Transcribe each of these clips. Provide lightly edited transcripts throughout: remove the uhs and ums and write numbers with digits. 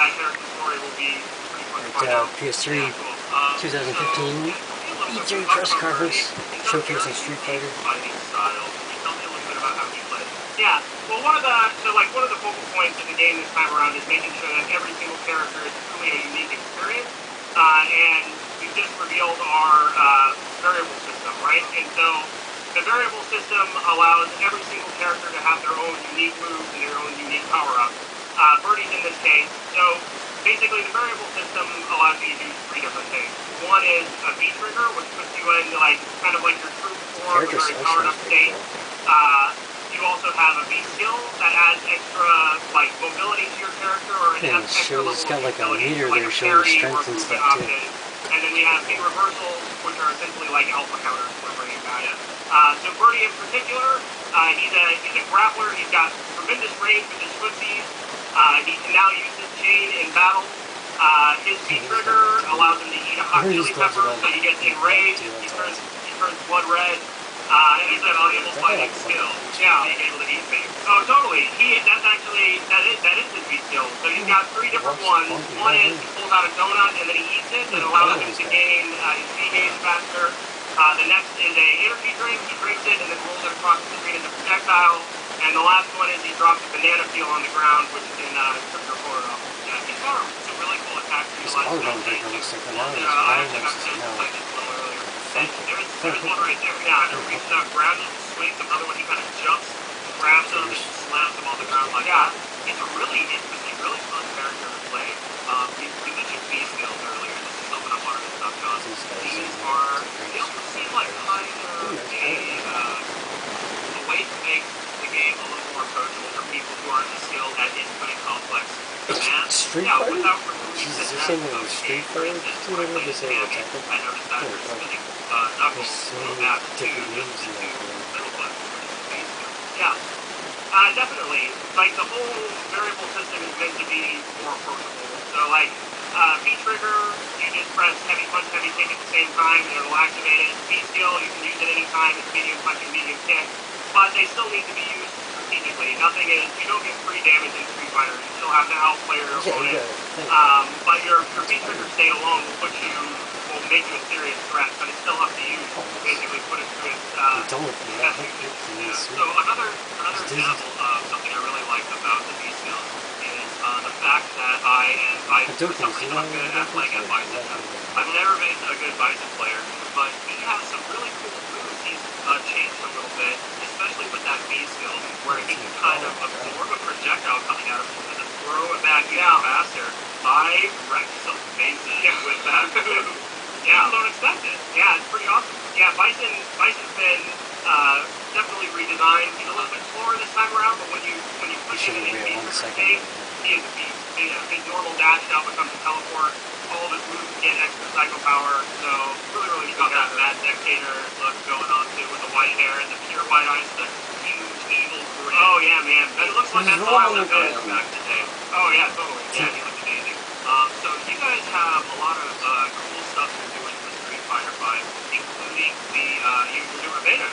that character story will be pretty fun to find out. PS3 2015 E3 press conference showcasing Street Fighter. Fighting style. Can you tell me a little bit about how you play? Yeah. Well, one of the focal points of the game this time around is making sure that every single character is truly a unique experience. And we just revealed our variable system, right? And so the variable system allows every single character to have their own unique moves and their own unique power-ups. Birdie's in this case. So basically the variable system allows you to do three different things. One is a V trigger, which puts you in kind of like your true form, a very powered up state. You also have a V skill that adds extra mobility to your character, or an extra level of utility, like a parry or a movement option. And then we have V reversals, which are essentially like alpha counters we're bringing back. So Birdie in particular, he's a grappler. He's got tremendous range with his footsies. He can now use his chain in battle. His V trigger allows him to eat a hot chili pepper, so he gets enraged. He turns blood red. And he's an audible fighting skill. Yeah, being able to eat things. Oh, totally. That is his V skill. So he's got three different ones. One is he pulls out a donut and then he eats it, and allows him to gain his V gauge faster. The next is a energy drink. He drinks it and then rolls it across the screen as a projectile. And the last one is he drops a banana peel on the ground, which can trip your opponent off. Yeah, he's got some really cool attacks. There's one right there. Yeah, and reaches out, grabs him, swings. Another one, he kind of jumps, grabs him, and slams him on the ground like that. He's a really interesting, really fun character to play. You mentioned V skills earlier. This is something I wanted to touch on. They almost seem like kind of a way to make the game a little more approachable for people who aren't as skilled at inputting complex commands. Street Fighter? Without removing Jesus, they're saying it was Street Fighter? What did they say about that? I noticed that they're spinning knuckles from that to just into middle button. Yeah. Definitely. The whole variable system is meant to be more approachable. So, V trigger, you just press heavy punch, heavy kick at the same time, and it'll activate it. V skill, you can use it anytime. It's medium punch and medium kick. But they still need to be used strategically. You don't get free damage in Street Fighter. You still have to outplay your opponent. But your V trigger state alone will make you a serious threat, but it's still up to you to basically put it through its best usage. So another example of something I really like about the V skills is the fact that I for some reason I'm good at playing at Bison. I've never been a good Bison player, but he has some really cool moves. He's changed a little bit, especially with that V skill, where he can kind of absorb a projectile coming out of him and then throw it back in faster. I wrecked some faces with that move. Yeah, don't expect it. Yeah, it's pretty awesome. Yeah, Bison's been definitely redesigned. He's a little bit slower this time around, but when you push him in his state, he is a beast. His normal dash now becomes a teleport. All of his moves get extra psycho power. So really got that mad dictator look going on too, with the white hair and the pure white eyes, the huge evil grin. Oh yeah, man. It looks like that's Wild Event back in the day. Oh yeah, totally. Yeah, he looks amazing. So you guys have a lot of cool stuff you're doing with Street Fighter V, including you're doing a beta.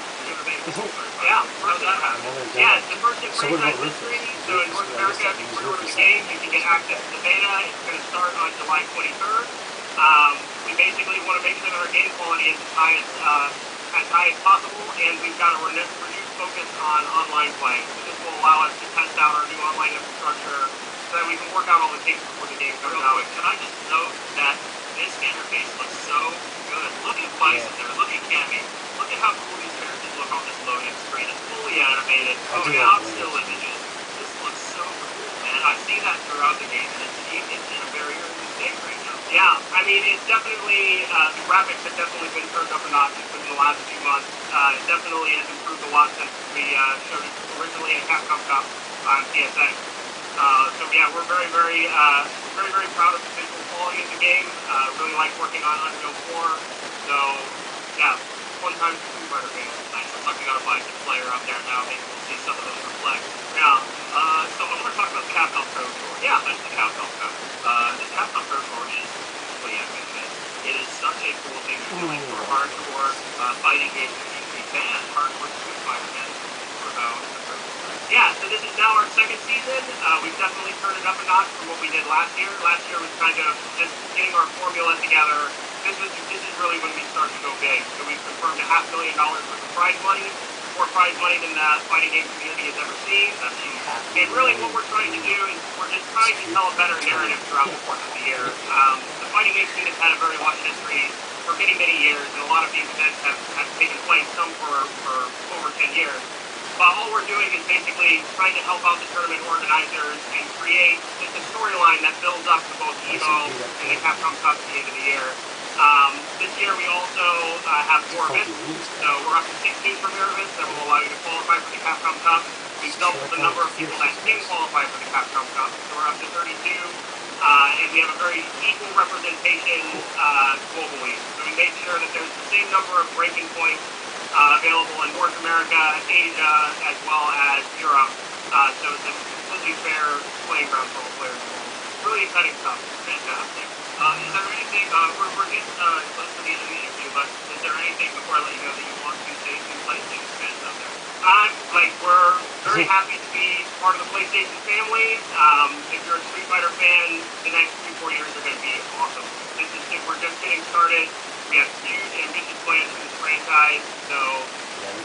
Yeah, first that happened. Yeah, it's the first in franchise history. So in North America, if you pre-order the game, you can get access to the beta. It's going to start on July 23rd. We basically want to make sure that our game quality is as high as possible, and we've got a renewed focus on online play. So this will allow us to test out our new online infrastructure so that we can work out all the kinks before the game comes out. Can I just note that this interface looks so good? Look at Bison there. Look at Cammy. Look at how cool these characters look on this loading screen. It's fully animated. Not still images. This looks so cool, man. I see that throughout the game, and it's in a very early stage right now. Yeah, I mean, it's definitely, the graphics have definitely been turned up a notch within the last few months. It definitely has improved a lot since we showed it originally at Capcom Cup on PSX. So yeah, we're very proud of the visual quality of the game. Really like working on Unreal 4. So yeah, fun time for Street Fighter games. Nice. Looks like we got a Bison player up there now. Maybe we'll see some of those reflect. Yeah. So I want to talk about the Capcom Pro Tour. Yeah, that's the Capcom Cup. The Capcom Pro Tour is completely ambitious. It is such a cool thing you're doing for hardcore fighting game community fans, hardcore Street Fighter fans for about the Pro Tour. yeah, so this is now our second season. We've definitely turned it up a notch from what we did last year. Last year was kind of just getting our formula together. This is really when we start to go big. So we've confirmed $500,000 worth of prize money, more prize money than the fighting game community has ever seen. And really what we're trying to do is we're just trying to tell a better narrative throughout the course of the year. The fighting game scene has had a very long history for many, many years, and a lot of these events have taken place, some for over 10 years. But all we're doing is basically trying to help out the tournament organizers and create just a storyline that builds up to both EVO and the Capcom Cup at the end of the year. This year we also have more events, so we're up to 16 premier events that will allow you to qualify for the Capcom Cup. We've doubled the number of people that can qualify for the Capcom Cup, so we're up to 32. And we have a very equal representation globally. So we made sure that there's the same number of ranking points available in North America, Asia, as well as Europe. So it's a completely fair playing ground for all players. Really exciting stuff. Fantastic. Is there anything, we're getting close to the end of the interview, but is there anything before I let you go that you want to say to PlayStation fans out there? We're very happy to be part of the PlayStation family. If you're a Street Fighter fan, the next 3-4 years are going to be awesome. We're just getting started. We have huge, ambitious plans for this franchise, so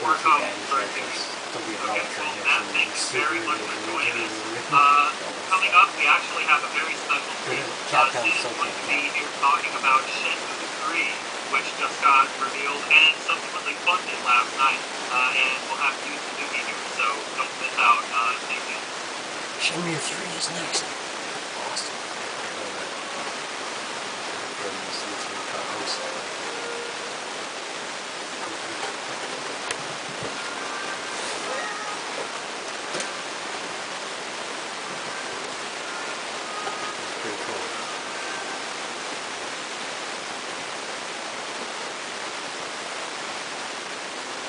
more come very soon. Okay, well, Matt, thank you very much for joining us. Coming up, we actually have a very special treat. Sid's going to be here talking about Shenmue 3, which just got revealed and subsequently funded last night. And we'll have Yu Suzuki here, so don't miss out. Stay tuned. Shenmue 3 is next. Awesome. Pretty cool.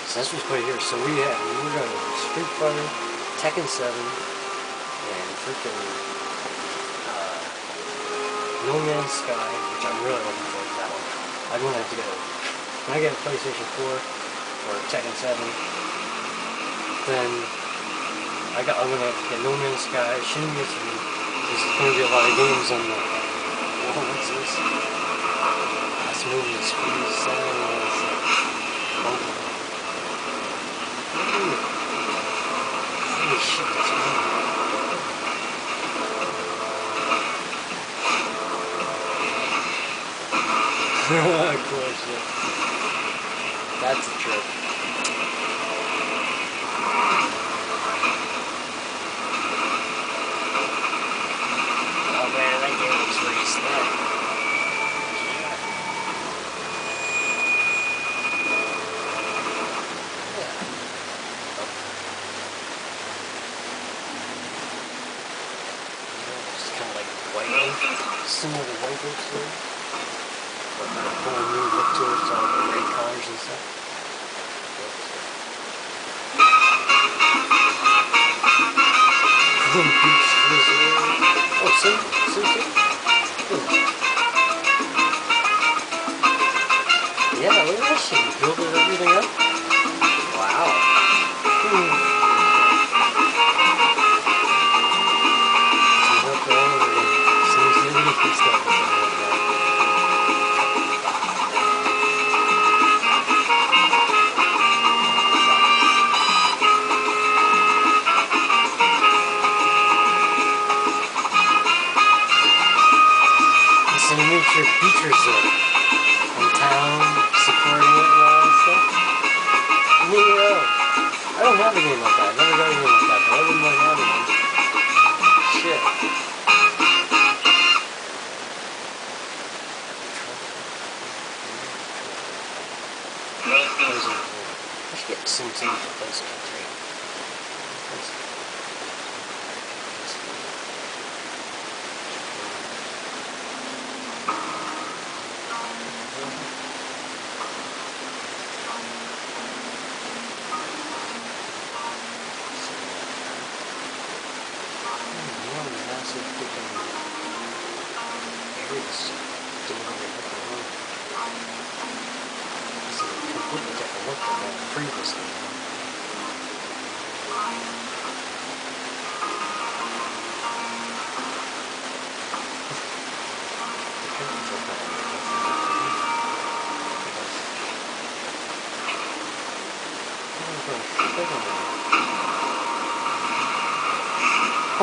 So that's what's put here. So we're going Street Fighter, Tekken 7, and freaking No Man's Sky, which I'm really looking forward to that one. I'm gonna have to get when I get a PlayStation 4 or Tekken 7, then I'm gonna have to get No Man's Sky, Shenmue 3. There's gonna be a lot of games on the. Oh, what's this? That's moving speed 7. Holy shit, that's moving. Of course, yeah. That's a trip. Oh man, that game looks pretty slick. It's kind of like white ink, similar to white ink story. But with a whole new look to it, all the red colors and stuff. Oh, see? Yeah, look at that shit. You built everything up. Wow. So you make your beachers in town, supporting it and all that stuff. And then I don't have a game like that. I never got a game like that, but I wouldn't mind having one. Shit. I should get Sim City for PlayStation 3. Completely different look than that previous game.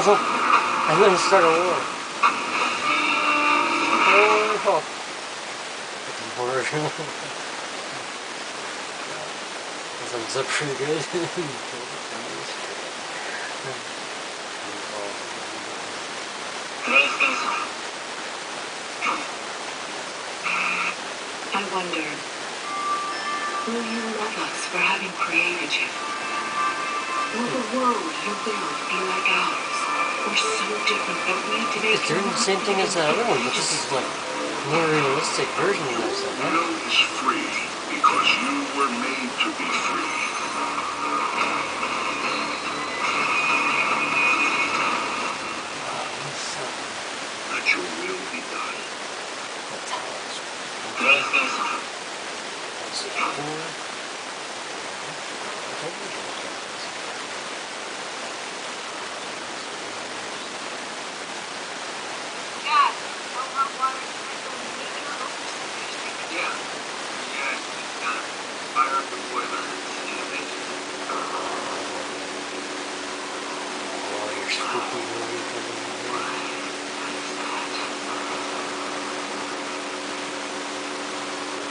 I'm gonna start a war. Oh. Horror. That sounds up pretty good. I wonder, will you love us for having created you? Will the world you build be like ours? Or so different that we today It's doing the same thing as that other one, but this is like more realistic version of that stuff, Will is free because you were made to be free. Let your will be done. Fire up the boiler. Oh, your spooky movie coming in here.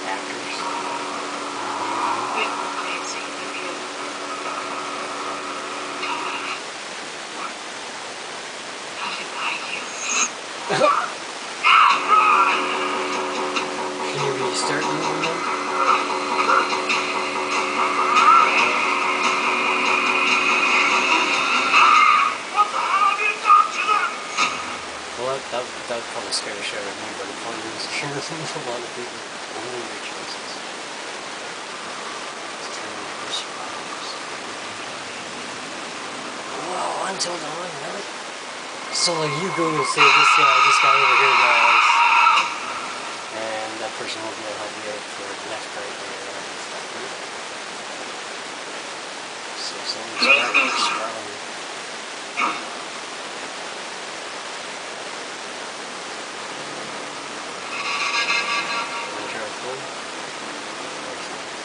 Actors. Can you restart moving them? Well, that would probably scare the shit out of me, but it probably was sure a lot of people. Only your choices. It's turning for survivors. Whoa, until dawn, really? So like you go and say this guy over here dies, and that person will be able to help you out for the next part of your stuff. So someone's sprawling.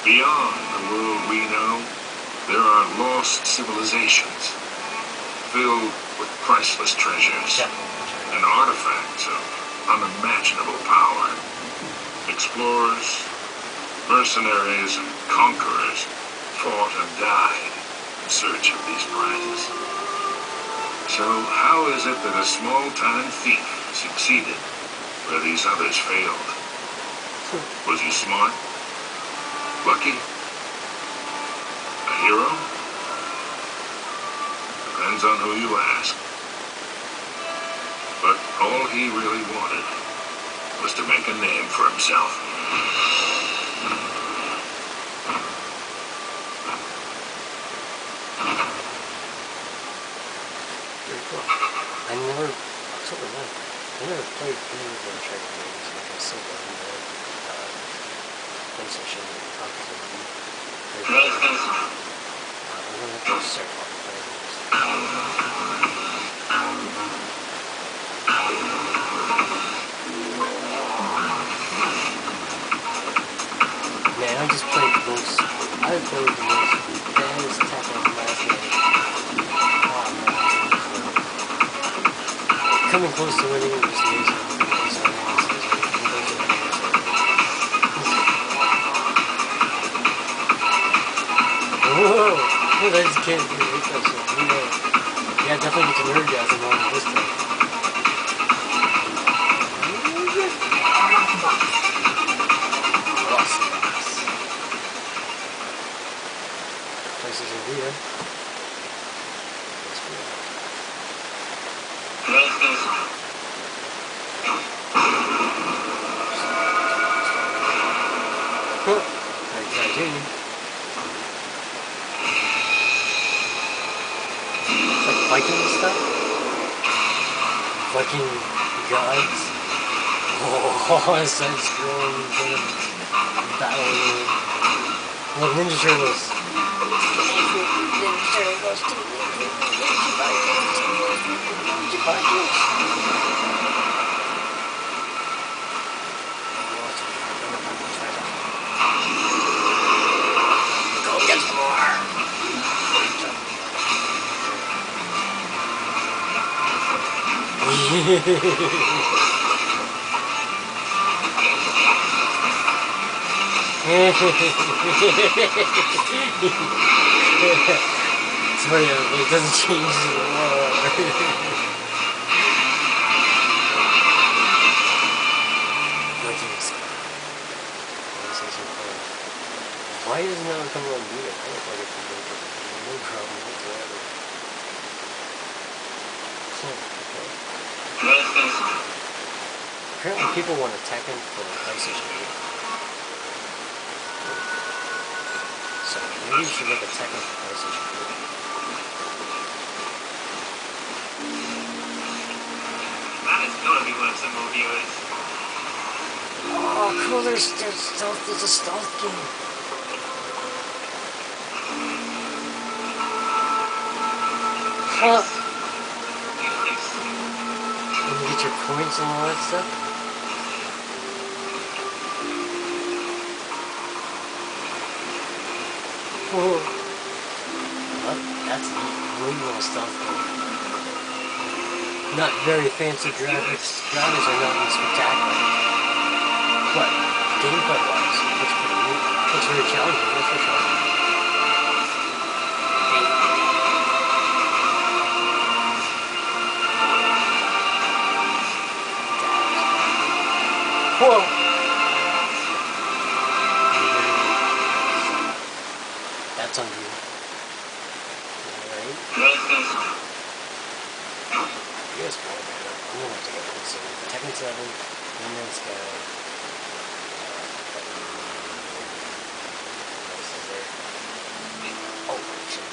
Beyond the world we know, there are lost civilizations filled with priceless treasures and artifacts of unimaginable power. Explorers, mercenaries, and conquerors fought and died in search of these prizes. So how is it that a small-time thief succeeded where these others failed? Was he smart? Lucky? A hero? Depends on who you ask. But all he really wanted was to make a name for himself. Very cool. October 9th, I never played any of the Uncharted games, like I said, on the PlayStation console. I'm gonna have to start playing this. Man, I just played the most baddest Tekken last night. Oh man, coming close to winning and just losing. Whoa! I just can't do that shit. Yeah, definitely get to nerdgasm on this time. Places in Vita. Cartoon. Like Viking stuff? Viking gods? Oh, side-scrolling kind of battle. Like Ninja Turtles. Go get more! It's funny, it doesn't change the war. Why isn't that coming on media? I don't like it from no problem whatsoever. Apparently people want to Tekken for the PlayStation 8. So maybe you should make a Tekken for PlayStation 4. That is gonna be what some reviews. Oh, cool! There's stealth. There's a stealth game. Huh? Nice. And you get your points and all that stuff. Well, that's neat. Really little stealth game. Not very fancy graphics. Graphics are not even spectacular. But gameplay-wise, it's pretty neat. It's very challenging, that's for sure. Whoa! That's on you. Alright. Yes, boy, man. I'm gonna have to get this in. Tekken 7, Inland Sky. Oh, shit.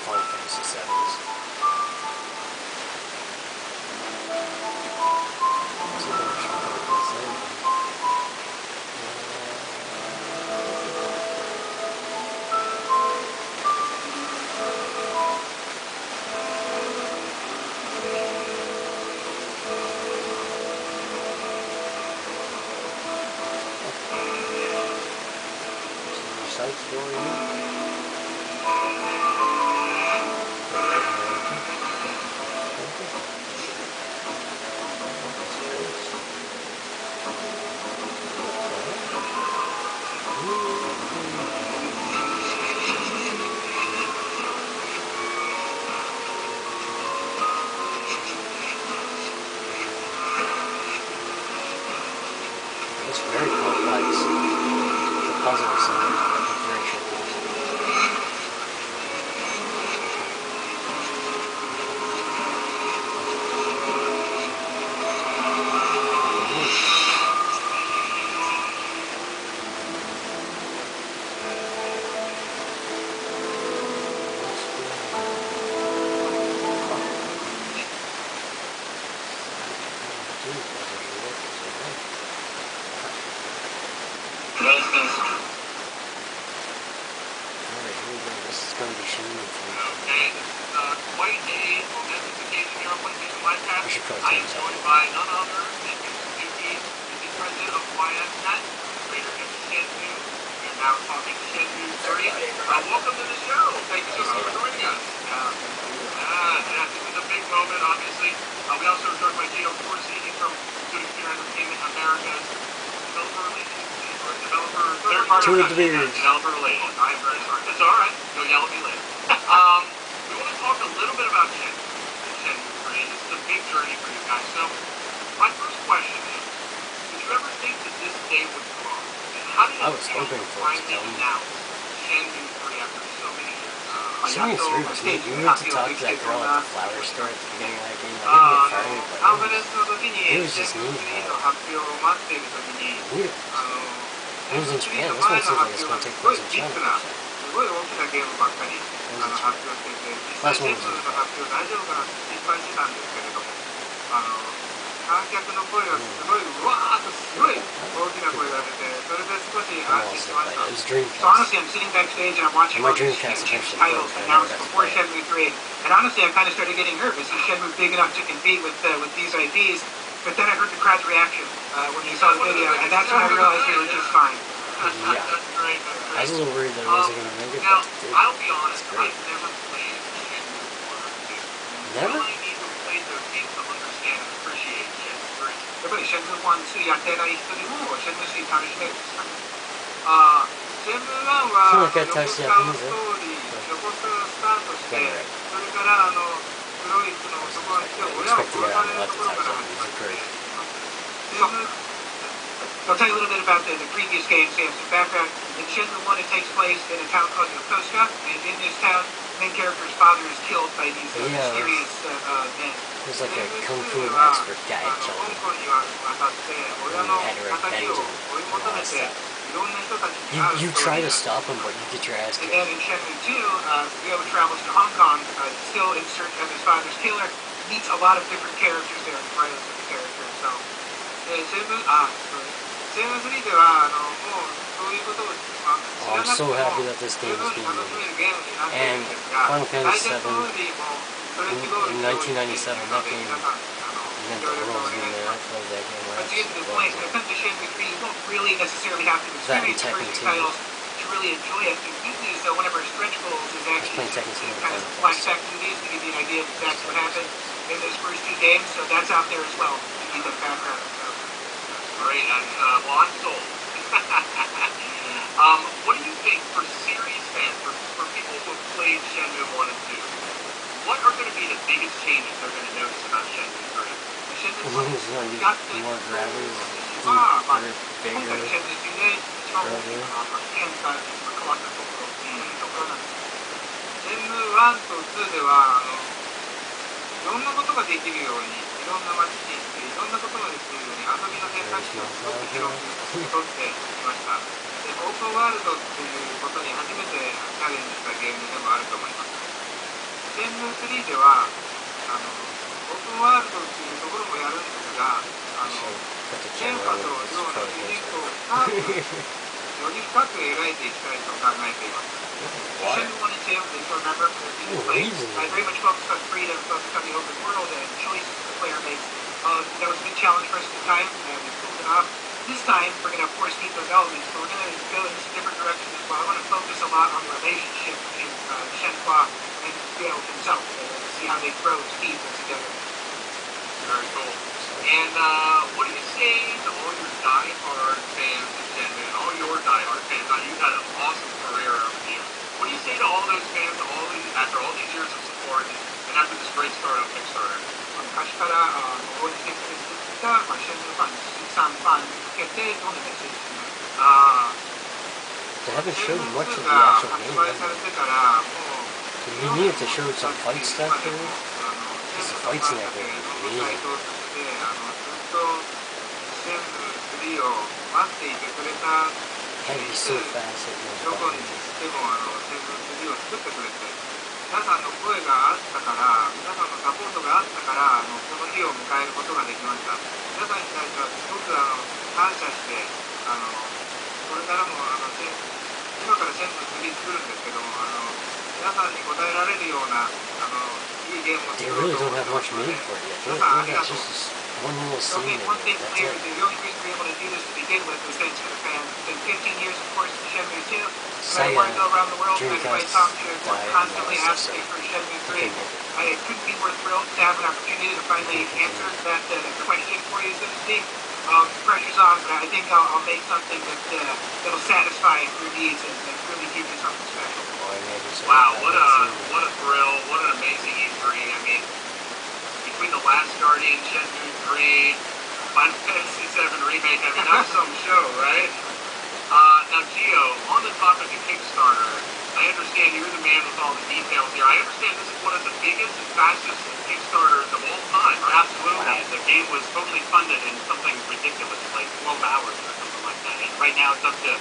Final Fantasy 7s. Side story. It's very complex. The puzzle side. Very tricky. Okay, quite a momentous occasion here on PlayStation Livecast. I should probably I turn am this joined off. by none other than Mr. Yuki, the president of YFNet, creator of Shenmue. We are now talking Shenmue 3. Welcome to the show. Thank you so much for joining us. Yes, this is a big moment, obviously. We also are joined by Gino Corsini from Studio Fear Entertainment America's developer relations team, or developer third party. Two of the beers. Developer relations. I'm very sorry. It's alright. You'll yell at me later. We want to talk a little bit about Shenmue 3. This is a big journey for you guys. So, my first question is, did you ever think that this day would come? And how do you I was hoping for it to finally come. announce Shenmue 3 after so many years? Shenmue 3 was neat. We went to talk to that girl at the flower store at the beginning of that game. I didn't get fired, but it was just neat how weird. It was in Japan. This one seems like it's going to take place in China. So. It was in Japan. Last one was in Japan. 観客の声がすごいうわーっとすごい大きな声が出て、それで少し安心しました。 So honestly, I'm sitting backstage and I'm watching all these huge titles announced before Shenmue 3, and honestly, I kind of started getting nervous. Is Shenmue big enough to compete with these IPs? But then I heard the crowd's reaction when they saw the video, and that's when I realized we were just fine. Yeah. I was a little worried that it wasn't going to make it, Now, but it did. I'll be honest, It's great. I've never played Shenmue 1 or 2. Never? I need to play those games to understand シェンムー1、2やってない人でもシェンムー3楽しめるんですかね。シェンムー1は横須賀ストーリー、横須賀スタートして、それから黒い服の男が来て親を殺されるところから始まって、I'll tell you a little bit about the previous game, so you have some background. In Shenmue 1, it takes place in a town called Yokosuka, and in this town, main character's father is killed by these mysterious men. There's like a kung fu expert guy killing him. You try to stop him, but you get your ass kicked. And then in Shenmue 2, Ryo travels to Hong Kong, still in search of his father's killer, meets a lot of different characters there, and writers of the characters, so... セーム3ではもうそういうことを知らなくても十分楽しめるゲームになっているんですが、大体そのよりもそれすごい上位にしているので皆さん協力をお願いします。To get to the point, when it comes to Shenmue 3, you won't really necessarily have to experience the first two titles to really enjoy it. You can do so whenever Stretch Goals is actually kind of flashback movies to give you an idea of exactly what happened in those first two games, so that's out there as well. You need that background. Great, well, I'm sold. What do you think for serious fans, for people who have played Shenmue 1 and 2, what are going to be the biggest changes they're going to notice about Shenmue 3? Shenmue 1 is going to be more gravity, deeper, bigger, earlier. 1と2ではいろんなことができるように、いろんな街に行っていろんなことができるように遊びの選択肢をすごく広く取ってきました。で、オープンワールドっていうことに初めてチャレンジしたゲームでもあると思います。シェンムー3ではオープンワールドっていうところもやるんですが、電波と量の主人公を深くより深く描いていきたいと考えています。Shenmue 1 and 2, if you remember, I very much focused on freedom, focused on the open world and choices the player makes. That was a big challenge for us at the time, and we pulled it off. This time, we're going to, of course, keep those elements, but we're going to go in some different directions as well. I want to focus a lot on the relationship between Shenhua and Ryo himself, and see how they grow as people together. Very cool. And what do you say to all your die-hard fans of Shenmue, and all your die-hard fans? You've had an awesome career over the years. What do you say to all those fans after all these years of support and after this great start on Kickstarter? 昔から応援してくれてきたシェンムーファン、鈴木さんファンに向けてどんなメッセージですか。They haven't showed much of the が actual 発 game. 売されてからもう You needed to show some fight stuff there. Because the fights in that game are amazing. ずっとシェンムー3を待っていてくれた Had to be so fast. どこにでもシェンムー3を作ってくれて皆さんの声があったから皆さんのサポートがあったからこの日を迎えることができました。皆さんに対してはすごく感謝してこれからも今からシェンムー3作るんですけども皆さんに応えられるようないいゲームを作ろうと思ってますので皆さんありがとう。One little So scene one thing that's clear it. is the only reason we're able to do this to begin with was thanks to the fans. It's been 15 years, of course, for Shenmue 2. No matter where I go around the world, anybody I talk to, everyone constantly asks me for Shenmue 3. I couldn't be more thrilled to have an opportunity to finally answer that question for you, so to speak. Pressure's on, but I think I'll make something that'll satisfy your needs and really give you something special. Wow, what a thrill, what an amazing E3. I mean, between The Last Guardian, Shenmue 3, Final Fantasy 7 Remake, I mean, that was some show, right? Now, Gio, on the topic of Kickstarter, I understand you're the man with all the details here. I understand this is one of the biggest and fastest Kickstarters of all time. Absolutely. Wow. The game was totally funded in something ridiculous, like 12 hours or something like that. And right now it's up to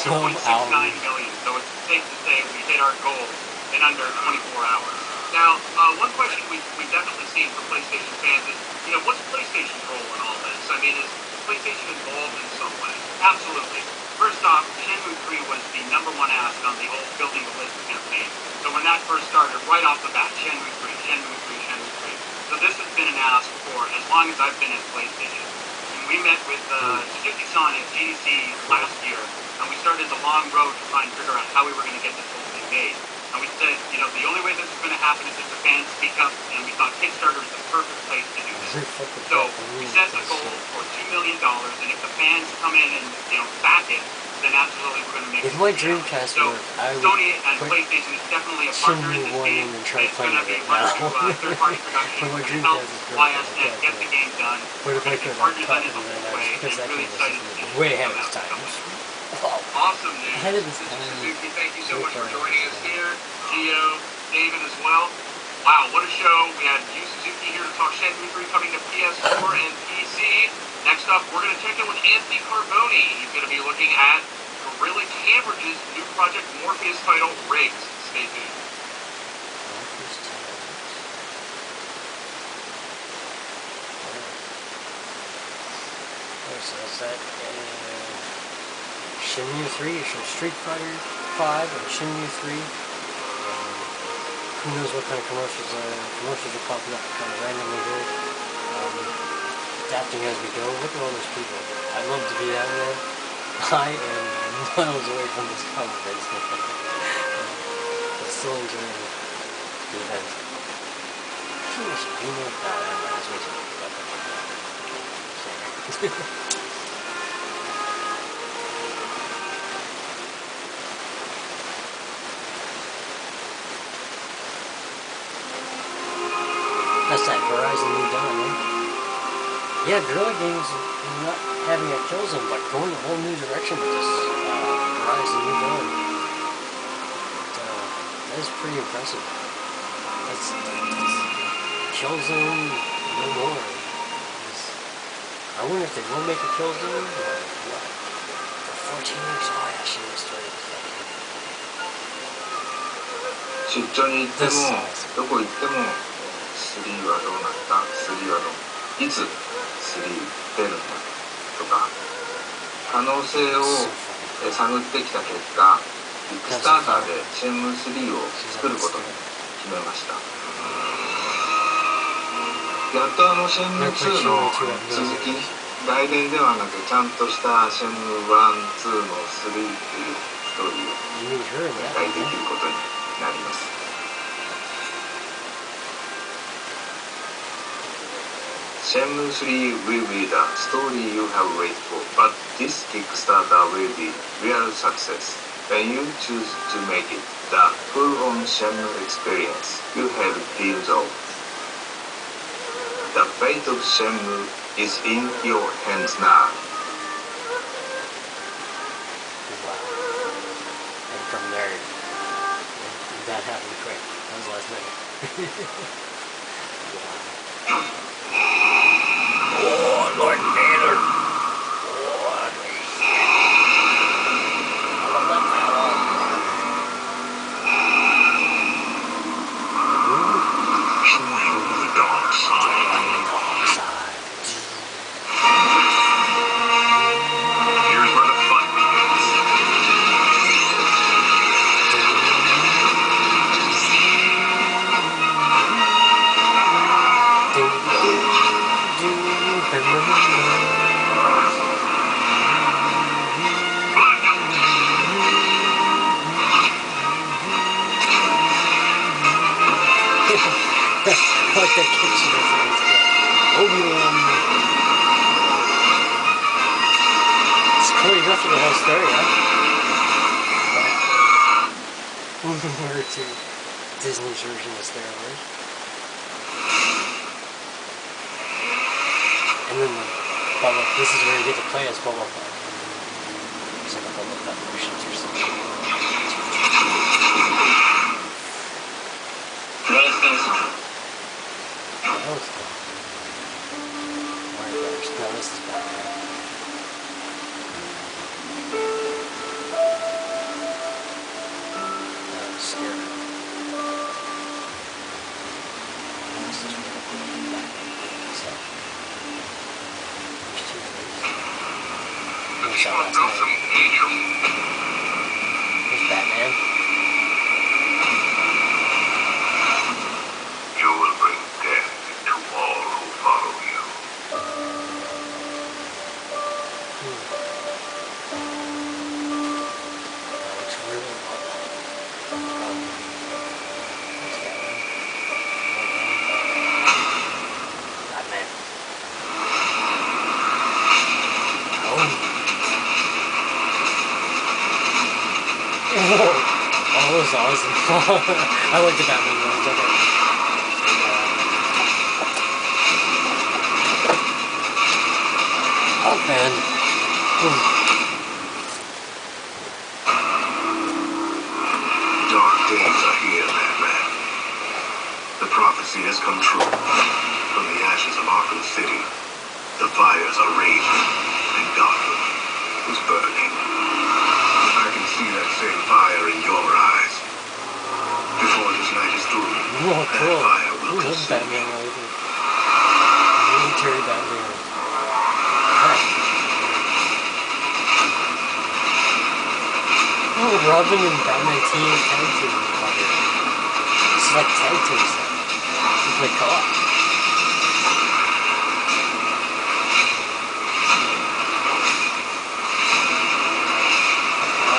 2.69 million, so it's safe to say we hit our goal in under 24 hours. Now, one question we've definitely seen from PlayStation fans is, what's PlayStation's role in all this? I mean, is PlayStation involved in some way? Absolutely. First off, Shenmue 3 was the #1 ask on the whole Building the List campaign. So when that first started, right off the bat, Shenmue 3, Shenmue 3, Shenmue 3. So this has been an ask for as long as I've been at PlayStation. And we met with Suzuki-san at GDC last year, and we started the long road to try and figure out how we were going to get this whole thing made. And we said, the only way this is going to happen is if the fans speak up, and we thought Kickstarter is the perfect place to do this. So we set a goal for 2 million and if the fans come in and back it, then absolutely we're going to make If it. my Dreamcast So worked, I would Sony and put PlayStation is definitely a partner in Shenmue this 1 game. in and try It's playing going to be it run now. through third-party production. When my It's going to help Dreamcast is broken, YSNet get the game done. But if I We're could, going to be I'd partners talk on to it the you whole right now, way. just because And that really game was excited just to see way it ahead come of its out. time. So, awesome news. Ahead of its Mr. time. Suzuki, thank you so much for Super joining us awesome. here. Gio, David as well. Wow, what a show. We had Yu Suzuki here to talk Shenmue 3 coming to PS4 and PC. Next up, we're going to check in with Anthony Carboni. He's going to be looking at Gorilla Cambridge's new Project Morpheus title, Rigs. Stay tuned. So that's that. Shenmue 3, it shows Street Fighter 5 and Shenmue 3. Who knows what kind of commercials are popping up kind of randomly here. Adapting as we go. Look at all those people. I'd love to be out there. I am miles away from this conference. But still enjoying the event. Too much humor. That's way too much. That's that Verizon New Dawn, eh? Yeah, Guerrilla Games not having a kill zone, but going a whole new direction with this Verizon New Dawn. That is pretty impressive. That's kill zone no more. I wonder if they will make a kill zone or what. For 14 weeks, oh, I should have started with that. 出張に行ってもどこ行っても3はどうなった3はどういつ3出るんだとか可能性を探ってきた結果ビッグスターターでシェンムー3を作ることに決めましたやっとシェンムー2の続き外伝ではなくちゃんとしたシェンムー1、2の3っていうストーリーを展開できることになりますシェンムー3 will be the story you have waited for, but this Kickstarter will be real success when you choose to make it the full-on Shenmue experience you have dreamed of. The fate of Shenmue is in your hands now. Wow. And from there, that happened quick. That was last night. Wow. Oh, Lord Vader! Lord Vader! I love that power. Join the dark side. Here's where the fun begins. Like that kitchen reference. Obi-Wan. It's cool, you got through the whole story, huh? Moving over to Disney's version of Star Wars. And then Boba, this is where you get to play as Boba Fett. It's like a Boba Fett motions or something. PlayStation That looks cool. Mario Brothers. No, this is Batman. That was scary. This is really cool. Batman stuff. There's two things. I saw last night. There's Batman. You will bring death to all who follow you. That looks really well done. There's Batman. Batman. was awesome. I like the Batman ones. Okay. Oh man. Dark days are here, Batman. The prophecy has come true. From the ashes of Arkham City, the fires are raging, and Gotham is burning. I can see that same fire in your eyes. Before this night is through, Oh, that cool. fire will Ooh, that's consume Batman you. right here. Military Batman. Alright. Oh, Robin and Batman team tag team. This is like tag team stuff. It's like co-op.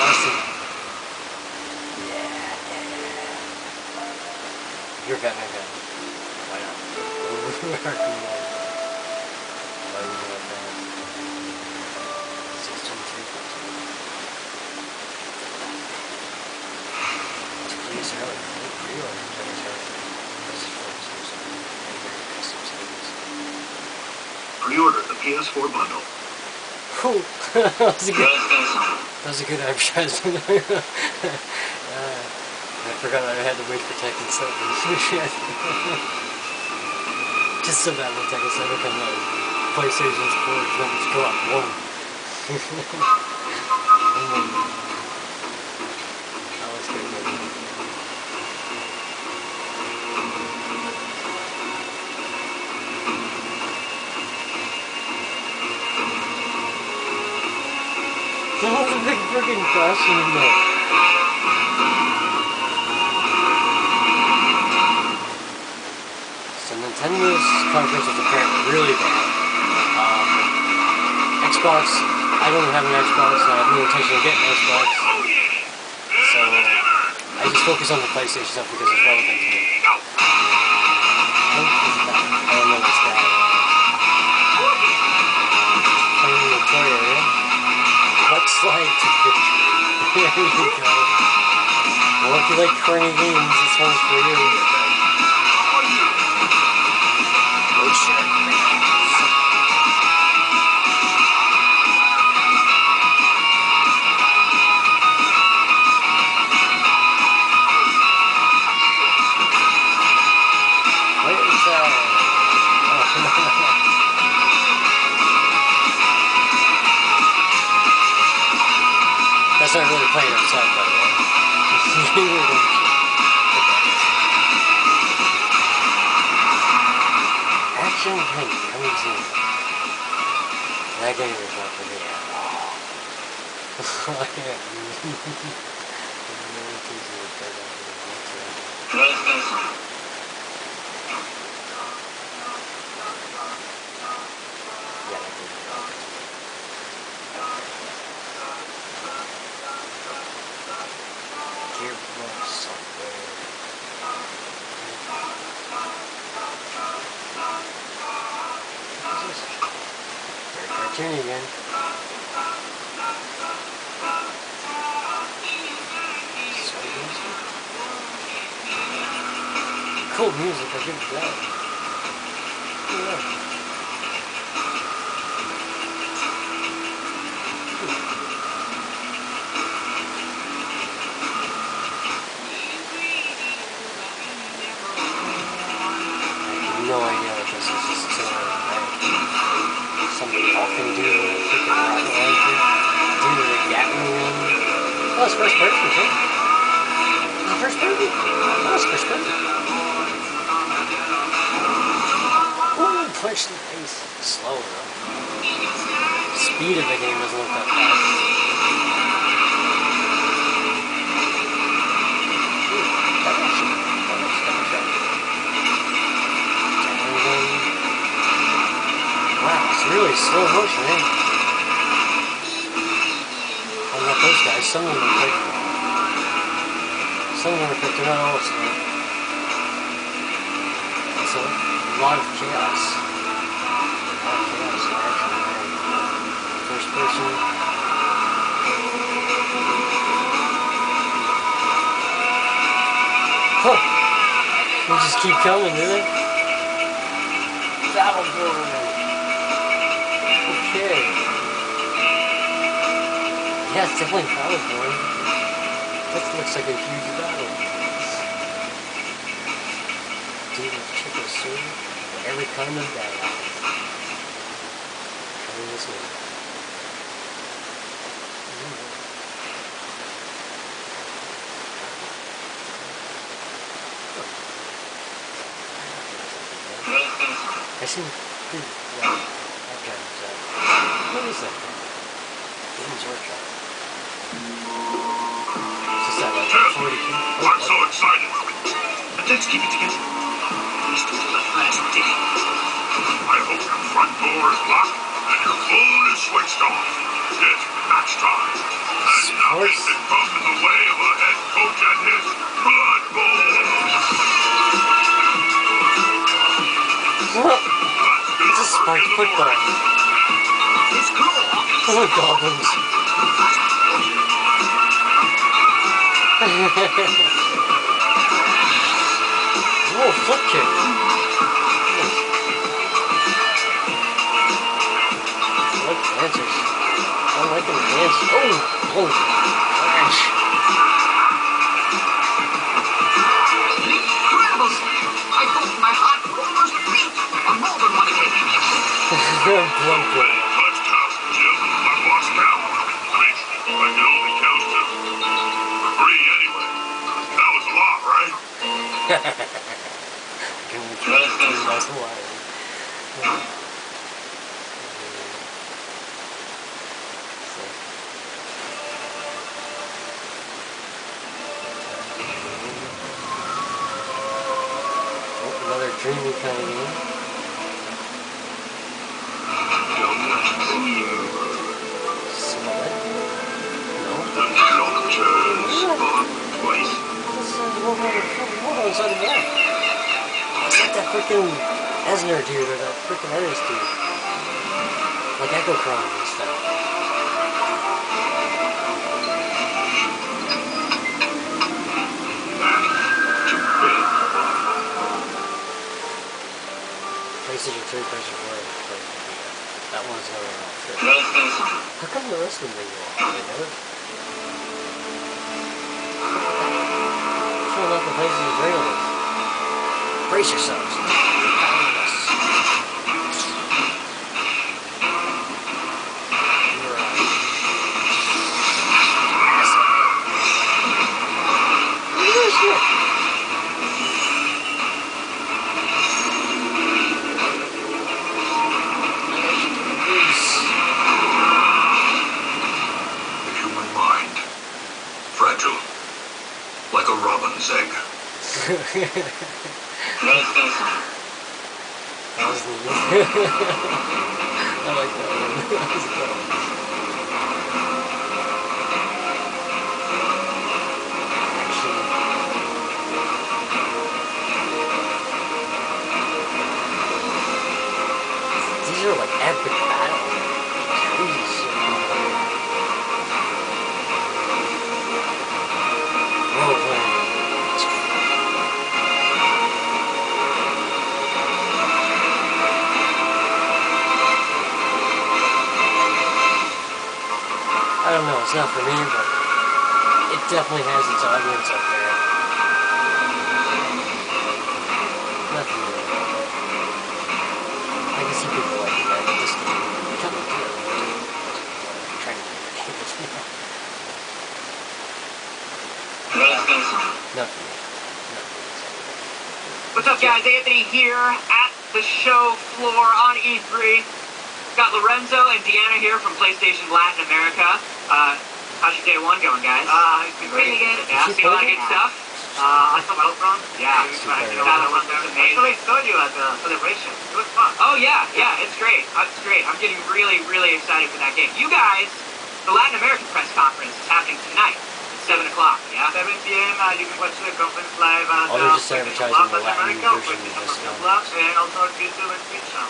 Awesome. Yeah. You're Batman guy. Why not? Why would you like that? 623. Please early. Pre-order. Pre-order the PS4 bundle. Whew. That was a good advertisement. I forgot I had to wait for Tekken 7. Just so that when Tekken 7 comes out, PlayStation's 4 numbers go up 1. That looks pretty good. That was a big freaking costume in there. So Nintendo's conference was apparently really bad. Xbox, I don't have an Xbox, I have no intention of getting an Xbox. So I just focus on the PlayStation stuff because it's relevant to me. Nope, it's that. I don't know what's that. Playing in the toy area. Let's slide to victory. There you go. Well, if you like corny games, this one's for you. Oh shit. That's not really playing outside, by the way. Action Link coming soon. That game is not for me at all. Yeah, that game is not for me. Gearbox software. What is this? Very cartoony again. Sweet music. Cool music, I'll give it that. Yeah. No idea what this is. Just some talking dude with a freaking rocket launcher. Dude with a Gatling gun. Oh, it's first person, too. Is it first person? Oh, it's first person. Ooh, punch in the face. Slow, though. Speed of the game doesn't look that fast. Ooh, that actually sharp. Wow, it's really slow motion, eh? Unlike those guys, some of them are quick. Some of them are quick, they're not all slow. It's a lot of chaos. First person. keep coming, do they? Battleborn. Okay. Yeah, it's definitely Battleborn. That looks like a huge battle. Dude, check this sword for every kind of battle. Coming this way. I seem pretty well. That guy was that. What is that thing? Games Workshop. Is this that like 40 key? Oh, I'm so excited. But let's keep it together. Let's do the last digging. I hope your front door is locked and your phone is switched off. It's match time. And nothing can come in the way of a head coach and his Blood Bowl. It's a spiked football. It's cool. Oh, goblins. Whoa, flip kick. I like dancers. I like them dance. Oh, crash. Incredible. I hope my heart will almost beat on more than one occasion. Blood bowl. Let's count, Jim. I've lost count. I can only count to 3 anyway. That was a lot, right? Can we try to do that's a lot. Another dreamy kind of game. Smell it? No? The clock turns twice. What was on that? It's like that freaking Esner dude or that freaking artist dude. Like Echo Cron and stuff. PlayStation 3, PlayStation 4, that one's never enough. How come the rest of them didn't go off? They never? Showing up the PlayStation 3 on it. Brace yourselves. Like a robin's egg. That was the I like that one. That was cool. Actually, these are like epic battles. Crazy shit. Role playing. I don't know, it's not for me, but it definitely has its audience up there. Nothing new. I can see people like that, but this game, you kind of do it. I'm trying to entertain this now. Nothing. What's up, guys? Anthony here at the show floor on E3. Got Lorenzo and Deanna here from PlayStation Latin America. How's your day one going, guys? It's been pretty good. Yeah, see a lot of good stuff. I saw Battlefront. Yeah, Battlefront there. Actually, saw you at the celebration. It was fun. Oh yeah, it's great. It's great. I'm getting really, really excited for that game. You guys, the Latin American press conference is happening tonight at 7 o'clock. Yeah. 7 p.m. You can watch the conference live at they're just advertising the Latin version of this conference. and also on YouTube and Twitch now.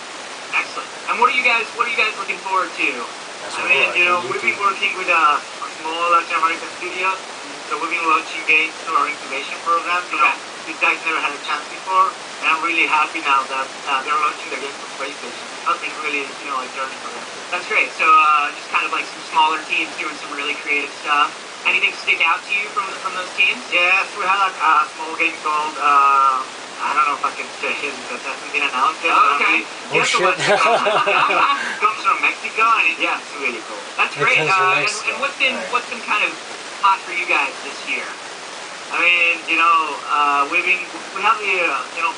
Excellent. And what are you guys looking forward to? That's I what mean, I like. we've been working with a small Latin American studio, so we've been launching games through our incubation program. these guys never had a chance before, and I'm really happy now that they're launching the game for PlayStation. It's been really, a journey for them. That's great. So just kind of like some smaller teams doing some really creative stuff. Anything stick out to you from those teams? Yes, we had a small game called, I don't know if I can say it because it hasn't been announced yet. Oh, okay. Oh shit. It comes from Mexico, and it's really cool. That's It great. comes from And Mexico. what's been Alright. what's been kind of hot for you guys this year? I mean, we have the,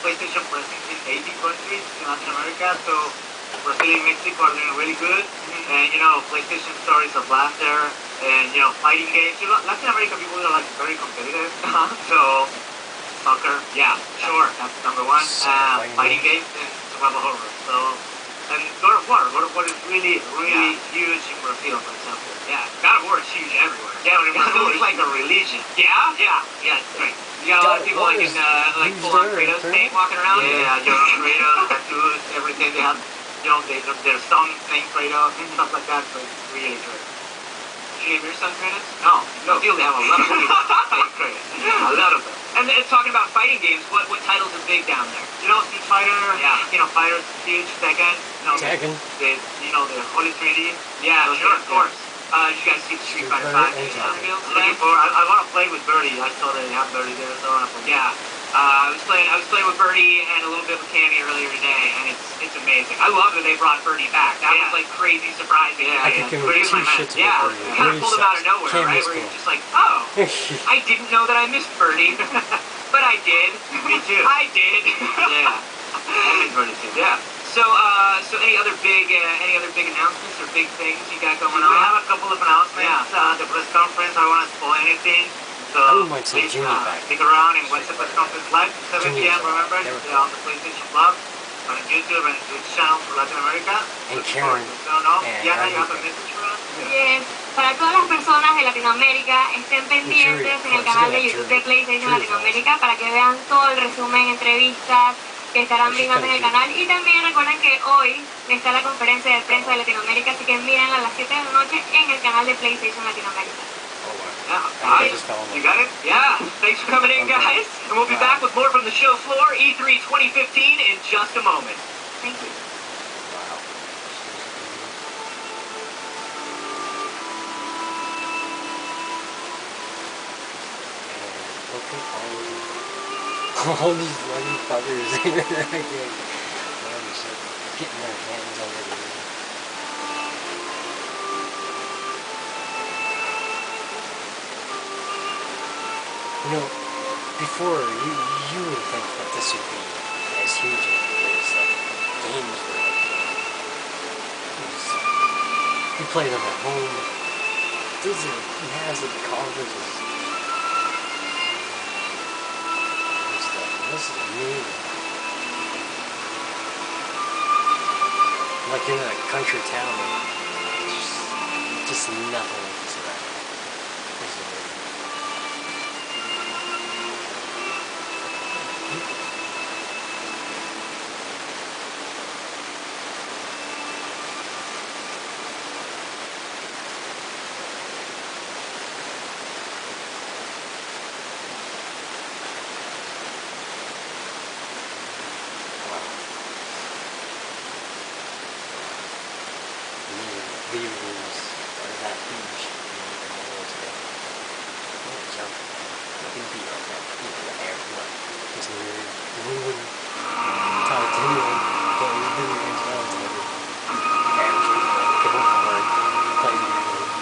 PlayStation presence in 80 countries in Latin America, so Brazil and Mexico are doing really good. And, PlayStation Store is a blast there. And, fighting games. Latin American people are, like, very competitive. So, soccer, Yeah, sure. that's number one. Fighting games and survival horror. So, and God of War. God of War is really, really huge in Brazil, for example. Yeah, God of War is huge everywhere. Yeah, but in Brazil it's like a religion. Yeah? Yeah, it's great. You got a lot of people God of like War in like is full on huge there, Kratos apparently. paint walking around. Yeah, Kratos, tattoos, everything. They have, their son named Kratos and stuff like that. So it's really good. Did you name your son Kratos? No, still they have a lot of people named Kratos. A lot of them. And then talking about fighting games, what titles are big down there? Street Fighter. Yeah. Fighter's huge. Tekken. Tekken. The Holy Trinity. Yeah, Those sure, guys, of course. Did you guys see the Street Fighter 5 and Tekken. reveals I'm today? looking for. I want to play with Birdie. I saw they have Birdie there, so I want to play. Yeah. I was playing with Birdie and a little bit with Cammy earlier today, and it's amazing. I love that they brought Birdie back. That was like crazy surprising. Yeah, I could give him Birdie's two my man. shits Yeah, about Birdie. you kind of Birdie pulled him out of sucks. nowhere, right? Cameron's Where cool. you're just like, oh, I didn't know that I missed Birdie, but I did. Me too. I did. Yeah. I miss Birdie too. Yeah. So any other big announcements or big things you got going We on? have a couple of announcements. Yeah. The press conference. I don't want to spoil anything. So I wouldn't mind seeing please, Jimmy back. stick around and watch the press conference live 7 Jimmy p.m. was Remember, there. on the PlayStation Plus, on YouTube and Twitch channel for Latin America. And Looking forward Karen. to it. So, no, And Diana, you have a Enrique. message for us? Yes, para todas las personas de Latinoamérica, estén pendientes en el canal de YouTube de PlayStation Latinoamérica para que vean todo el resumen, entrevistas que estarán brindando en el canal. Y también recuerden que hoy está la conferencia de prensa de Latinoamérica, así que mírenla a las 7 de la noche en el canal de PlayStation Latinoamérica. Yeah. I Nice. just fell in You love got with it? Yeah, thanks for coming in, guys. And we'll be back with more from the show floor, E3 2015, in just a moment. Thank you. Wow. And look at all these bloody fuckers. I'm just getting their hands on everything. Before you would think that this would be as huge as it is, like games were like, you play them at home. These are massive conferences and stuff. And this is new. Like in a country town, just nothing like this around here. This is amazing. Video games are that huge in the world today. Oh, jump. You can be like that. The air. What? Just moving. Talk to anyone. Play video games relatively. Average people get home from work. Play video games.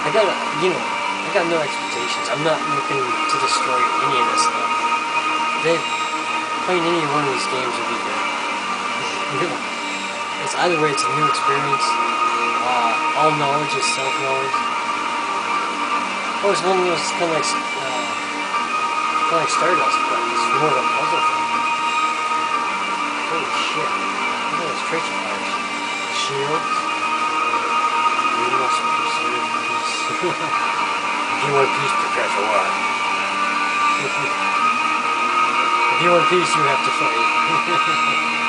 I got no expectations. I'm not looking to destroy any of this stuff. Playing any one of these games would be good. It's either way, it's a new experience. All knowledge is self-knowledge. Oh, it's one of those kind of like Stardust, but it's more of a puzzle thing. Holy shit! Look at those tracer fires. Shields. We must preserve peace. If you want peace, prepare for war. If you want peace, you have to fight.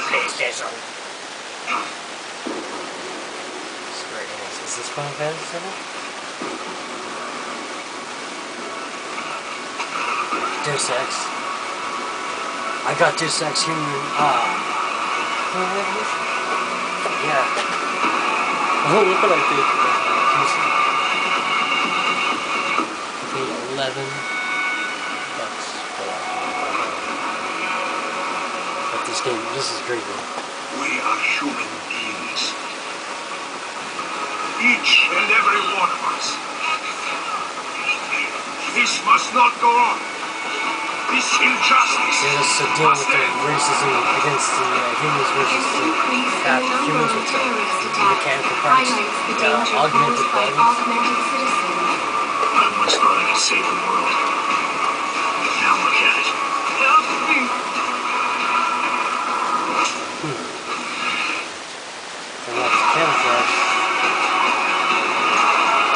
PlayStation. Square Enix. Is this Final Fantasy 7? Deus Ex. I got Deus Ex Human. Yeah. Oh, look what I did. I paid $11 for that. But this game, this is great. We are human beings. Each and every one of us. This must not go on. This injustice. It was to deal with the racism against the humans versus the humans with the mechanical parts, augmented bodies. I once thought I could save the world. Now look at it. And that's camouflage.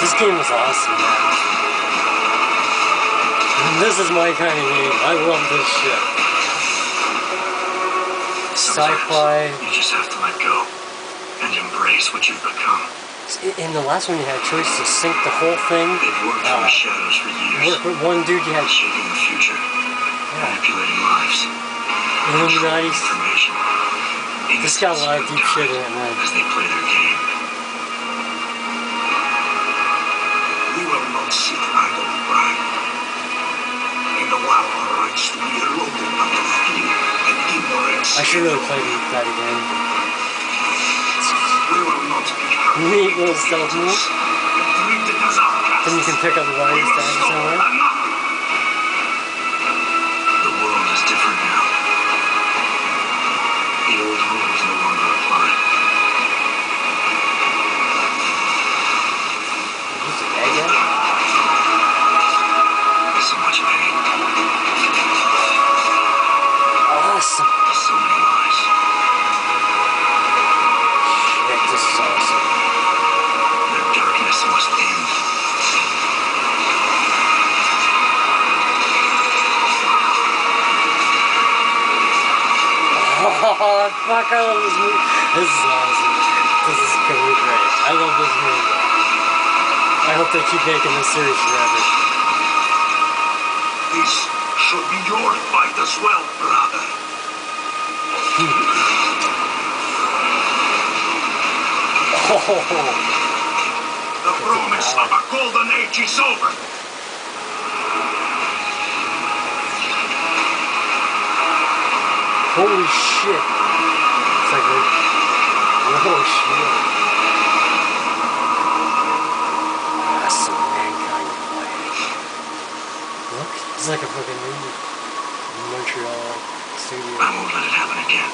This game was awesome, man. And this is my kind of game. I love this shit. Sci-fi. You just have to let go and embrace what you've become. In the last one, you had a choice to sink the whole thing. They've worked in the shadows for years. Work with one dude, you had shaping the future, manipulating lives, Illuminati. information. This got a lot of deep shit in it, man. As they play their game. We will not sit idle by. In the wild rights to be eroded under fear and ignorance. I should really play that again. We will not be Neat little stealth move. Then you can pick up the bodies to add somewhere. The world is different now. The old rules no longer apply. Is this a bad guy? So much pain. Awesome. So many lies. Shit, this is awesome. Their darkness must end. Oh, fuck, I love this movie. This is awesome. This is gonna be great. I love this movie. I hope they keep making this series forever. This should be your fight as well, brother. The promise of a golden age is over. Holy shit. It's like, oh shit. Awesome mankind quiet. Look, it's like a fucking movie. Montreal studio. I won't let it happen again.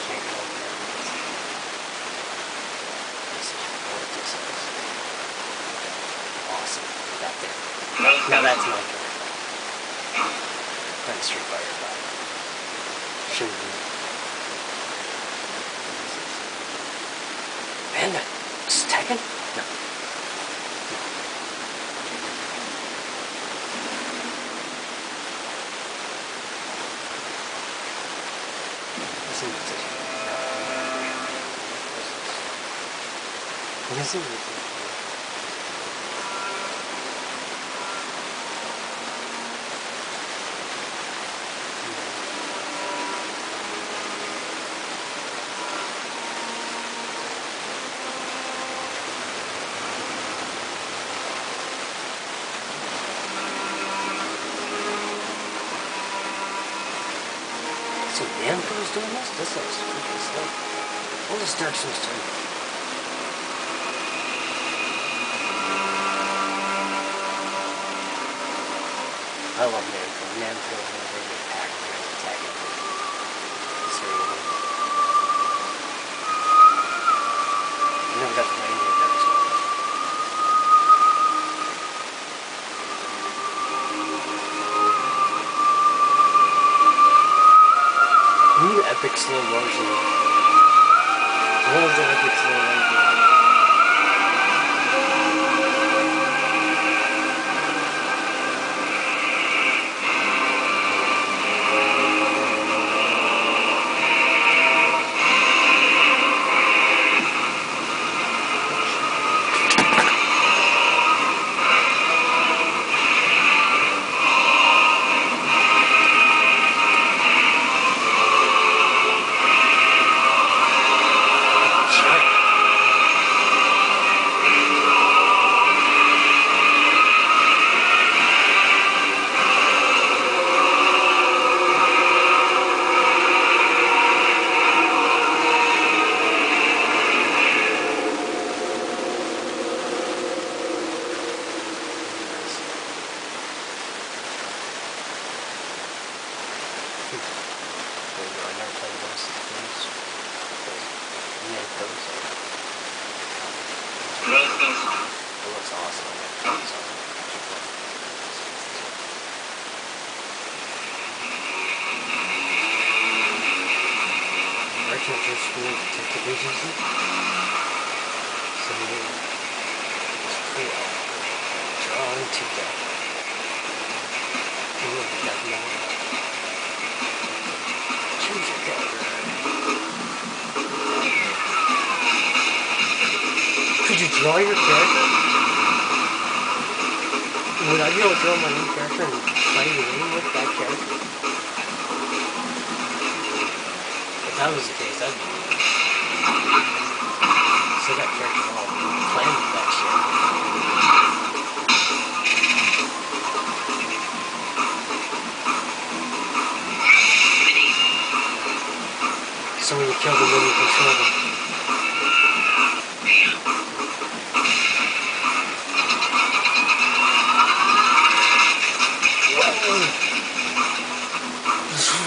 Can't go there. This is gorgeous. Awesome. That there. Now that's my turn. Playing Street Fighter 5. Shouldn't be. Man, that's Tekken? No. This is This is So Namco's doing this? This looks freaking slick. What is Dark Souls 2? I love Namco. Namco is my favorite pack of attacking. It's very good. I never got to play any of Dark Souls. We need epic slow motion. I love the epic slow motion. play most of the games. Yeah, it goes on. It looks awesome. I got it. Merchant just going to take the visions. So it's cool. Drawn to death. Ooh, you got no one. Choose your character. Could you draw your character? Would I be able to draw my own character and play the game with that character? If that was the case, that'd be weird. So that character all planned with that shit. So when you kill them, then you control them.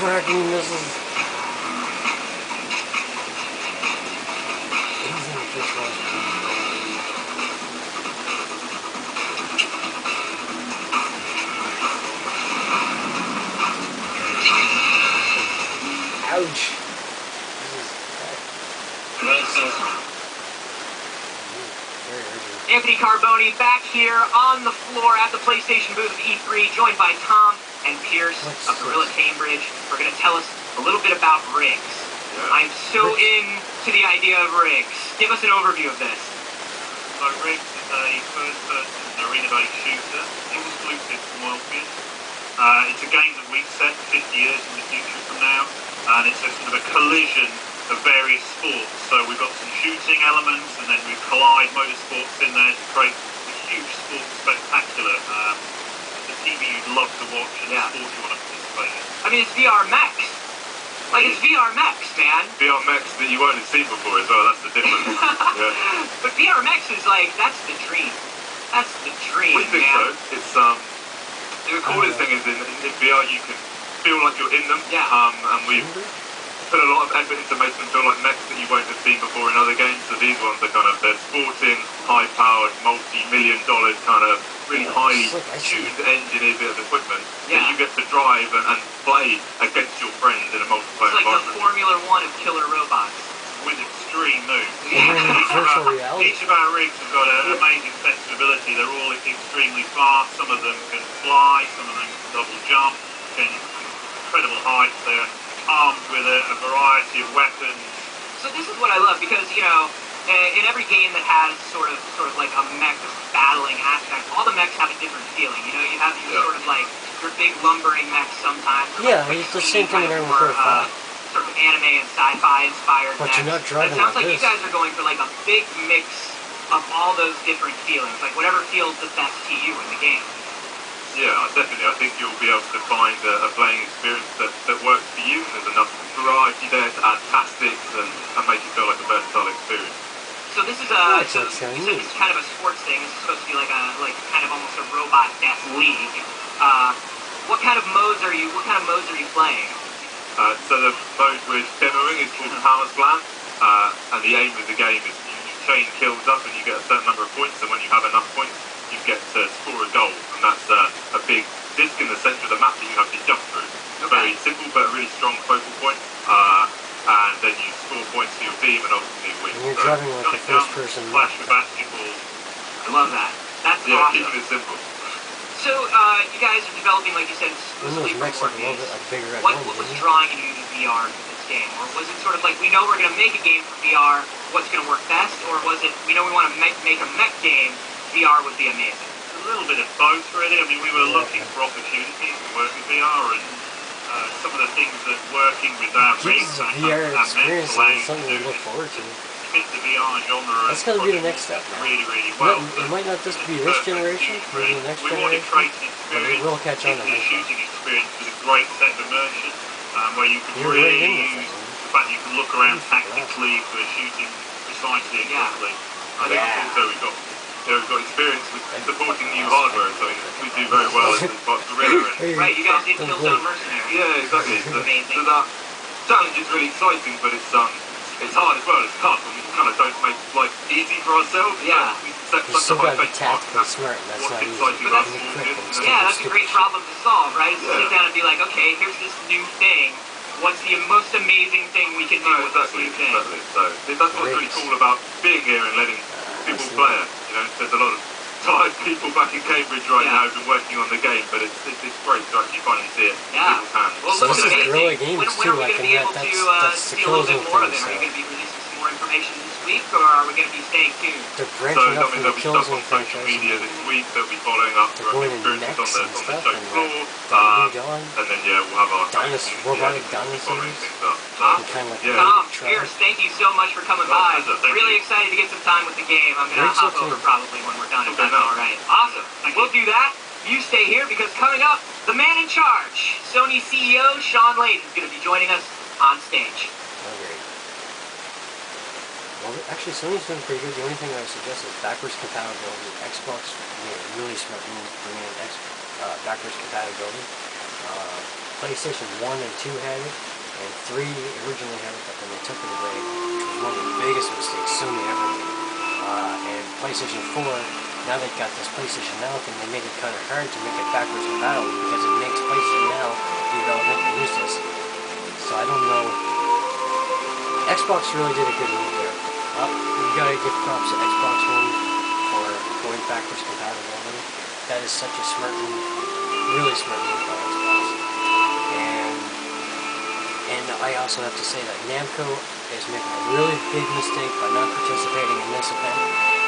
Fracking missiles. Ouch. Anthony Carboni back here on the floor at the PlayStation booth of E3, joined by Tom and Pierce of Gorilla Cambridge, who are going to tell us a little bit about rigs. I'm so into the idea of rigs. Give us an overview of this. So Rigs is a first-person arena-based shooter, exclusive to Morpheus. It's a game that we've set 50 years in the future from now, and it's a sort of a collision of various sports. So we've got some shooting elements, and then we collide motorsports in there to create a huge sports spectacular. The TV you'd love to watch and the sport you want to participate in. I mean, it's VR Max. Like, it's VR Max, man. VR Max that you won't have seen before as well, that's the difference. Yeah. But VR Max is like, that's the dream. That's the dream, we think man. so. It's, the coolest thing is in VR you can feel like you're in them. Yeah. And we've put a lot of effort into making them feel like mechs that you won't have seen before in other games. So these ones are kind of, they're sporting, high-powered, multi-million-dollar kind of really highly tuned engineered bit of equipment that you get to drive and play against your friends in a multiplayer environment. It's like the Formula One of killer robots. With extreme moves. Virtual reality. Each of our rigs have got an amazing sense of ability. They're all extremely fast. Some of them can fly, some of them can double jump, can incredible heights. They're armed with a variety of weapons. So this is what I love because, you know, in every game that has sort of like a mech battling aspect, all the mechs have a different feeling. You know, you have these sort of like your big lumbering mechs sometimes. Yeah, it's the same thing in Iron Man 5. Sort of anime and sci-fi inspired But mechs. you're not driving it sounds like this. you guys are going for like a big mix of all those different feelings, like whatever feels the best to you in the game. Yeah, definitely. I think you'll be able to find a playing experience that works for you. There's enough variety there to add tactics and make it feel like a versatile experience. So this is this is kind of a sports thing. This is supposed to be like kind of almost a robot death league. What kind of modes are you playing? So the mode we're demoing is called Power Slam, and the aim of the game is you chain kills up and you get a certain number of points, and when you have enough points, you get to score a goal, and that's a big disc in the centre of the map that you have to jump through. It's very simple, but a really strong focal point, and then you score points for your team and ultimately win. And you're driving like a first-person flash with basketball. I love that. That's awesome. awesome. Keeping it simple. So, you guys are developing, like you said, exclusively for Morpheus. What was drawing you to VR for this game? Or was it sort of like, we know we're going to make a game for VR, what's going to work best? Or was it, we know we want to make a mech game, VR would be amazing? A little bit of both, really. I mean, we were looking for opportunities to work with VR, and some of the things that working with our rigs and VR experience is something to look forward to. Fit the VR genre. That's going to be the next step now. Really, really well. It might not just be this generation, maybe the next generation, but it will catch on to the shooting experience with a great set of immersion, where you can really use the fact that you can look around tactically for shooting precisely and quickly. I think also we've got experience with supporting new hardware, so we do very well as Gorilla. Right, you guys did Killzone Mercenary. Yeah, exactly. Amazing. So that challenge is really exciting, but it's hard as well. It's tough, and we kind of don't make life easy for ourselves. Yeah. We set You such still a high gotta be benchmark. tactical smart, and that's What's not easy. exciting You about gotta be small quick and business. stuff. Yeah, that's a great problem to solve, right? Yeah. Sit down and be like, okay, here's this new thing. What's the most amazing thing we can do with this Exactly, new thing? exactly. So that's what's really cool about being here and letting people play it. You know, there's a lot of tired people back in Cambridge right now who've been working on the game, but it's great to actually finally see it in people's hands. Well, So looks this is amazing. guerrilla games When too, are we like, going to be and able that's to the see a little bit closing more of thing, it? Are you so. going to be releasing some more information this week, or are we going to be staying tuned? They're So, branching I up mean, from the there'll be stuff on Killzone social franchise, media and this week. They'll be following up they're from going into experiences mechs on the and show stuff, and floor. New Dawn, And then, yeah, we'll have our robotic following dinosaurs, things up. and kind of like Yeah. a Tom, native Pierce, tribe. thank you so much for coming My by. pleasure, thank Really you. excited to get some time with the game. I'm going to Great hop stuff, over too. probably when we're done, if Okay, that's now. all right. Awesome. We'll do that. You stay here because coming up, the man in charge, Sony CEO Sean Layden, is going to be joining us on stage. Oh, great. Well, actually, Sony's doing pretty good. The only thing I would suggest is backwards compatibility. Xbox made a really smart move bringing in backwards compatibility. PlayStation 1 and 2 had it, and 3 originally had it, but then they took it away, which was one of the biggest mistakes Sony ever made. And PlayStation 4, now they've got this PlayStation Now thing, they made it kind of hard to make it backwards compatible because it makes PlayStation Now irrelevant and useless. So I don't know. Xbox really did a good move there. You gotta give props to Xbox One for going backwards compatibility. That is such a smart move, really smart move by Xbox. And I also have to say that Namco is making a really big mistake by not participating in this event,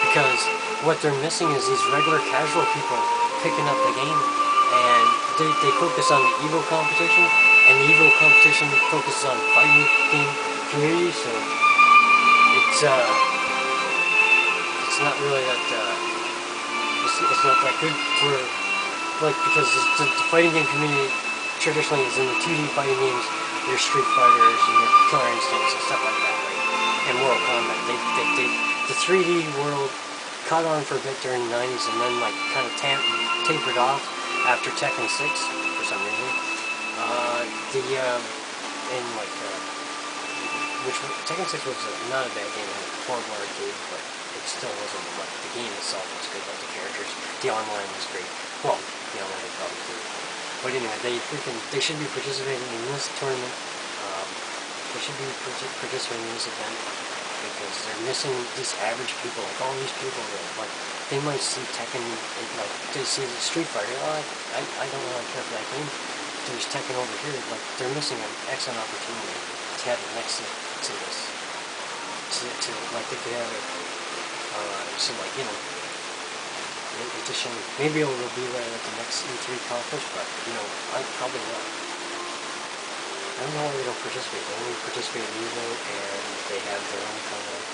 because what they're missing is these regular casual people picking up the game, and they focus on the Evo competition, and the Evo competition focuses on fighting game community, so it's not really that it's not that good for, like, because the fighting game community traditionally is in the 2D fighting games, your Street Fighters and your Killer Instincts and stuff like that, right? And Mortal Kombat. The 3D world caught on for a bit during the 90s and then like kind of tapered off after Tekken 6 for some reason. Tekken 6 was not a bad game, it had a horrible arcade, but it still wasn't, like, the game itself was good, like the characters, the online was great. Well, the online was probably good. But anyway, they should be participating in this tournament. They should be participating in this event because they're missing these average people, like all these people that, like, they might see Tekken, like, they see the Street Fighter, I don't really care for that game. There's Tekken over here, like, they're missing an excellent opportunity to have it next to this. To like, they could have it, so, like, you know, it's a shame. Maybe it will be there at the next E3 conference, but, you know, probably not. I don't know why they don't participate. They only participate in Evo, and they have their own kind of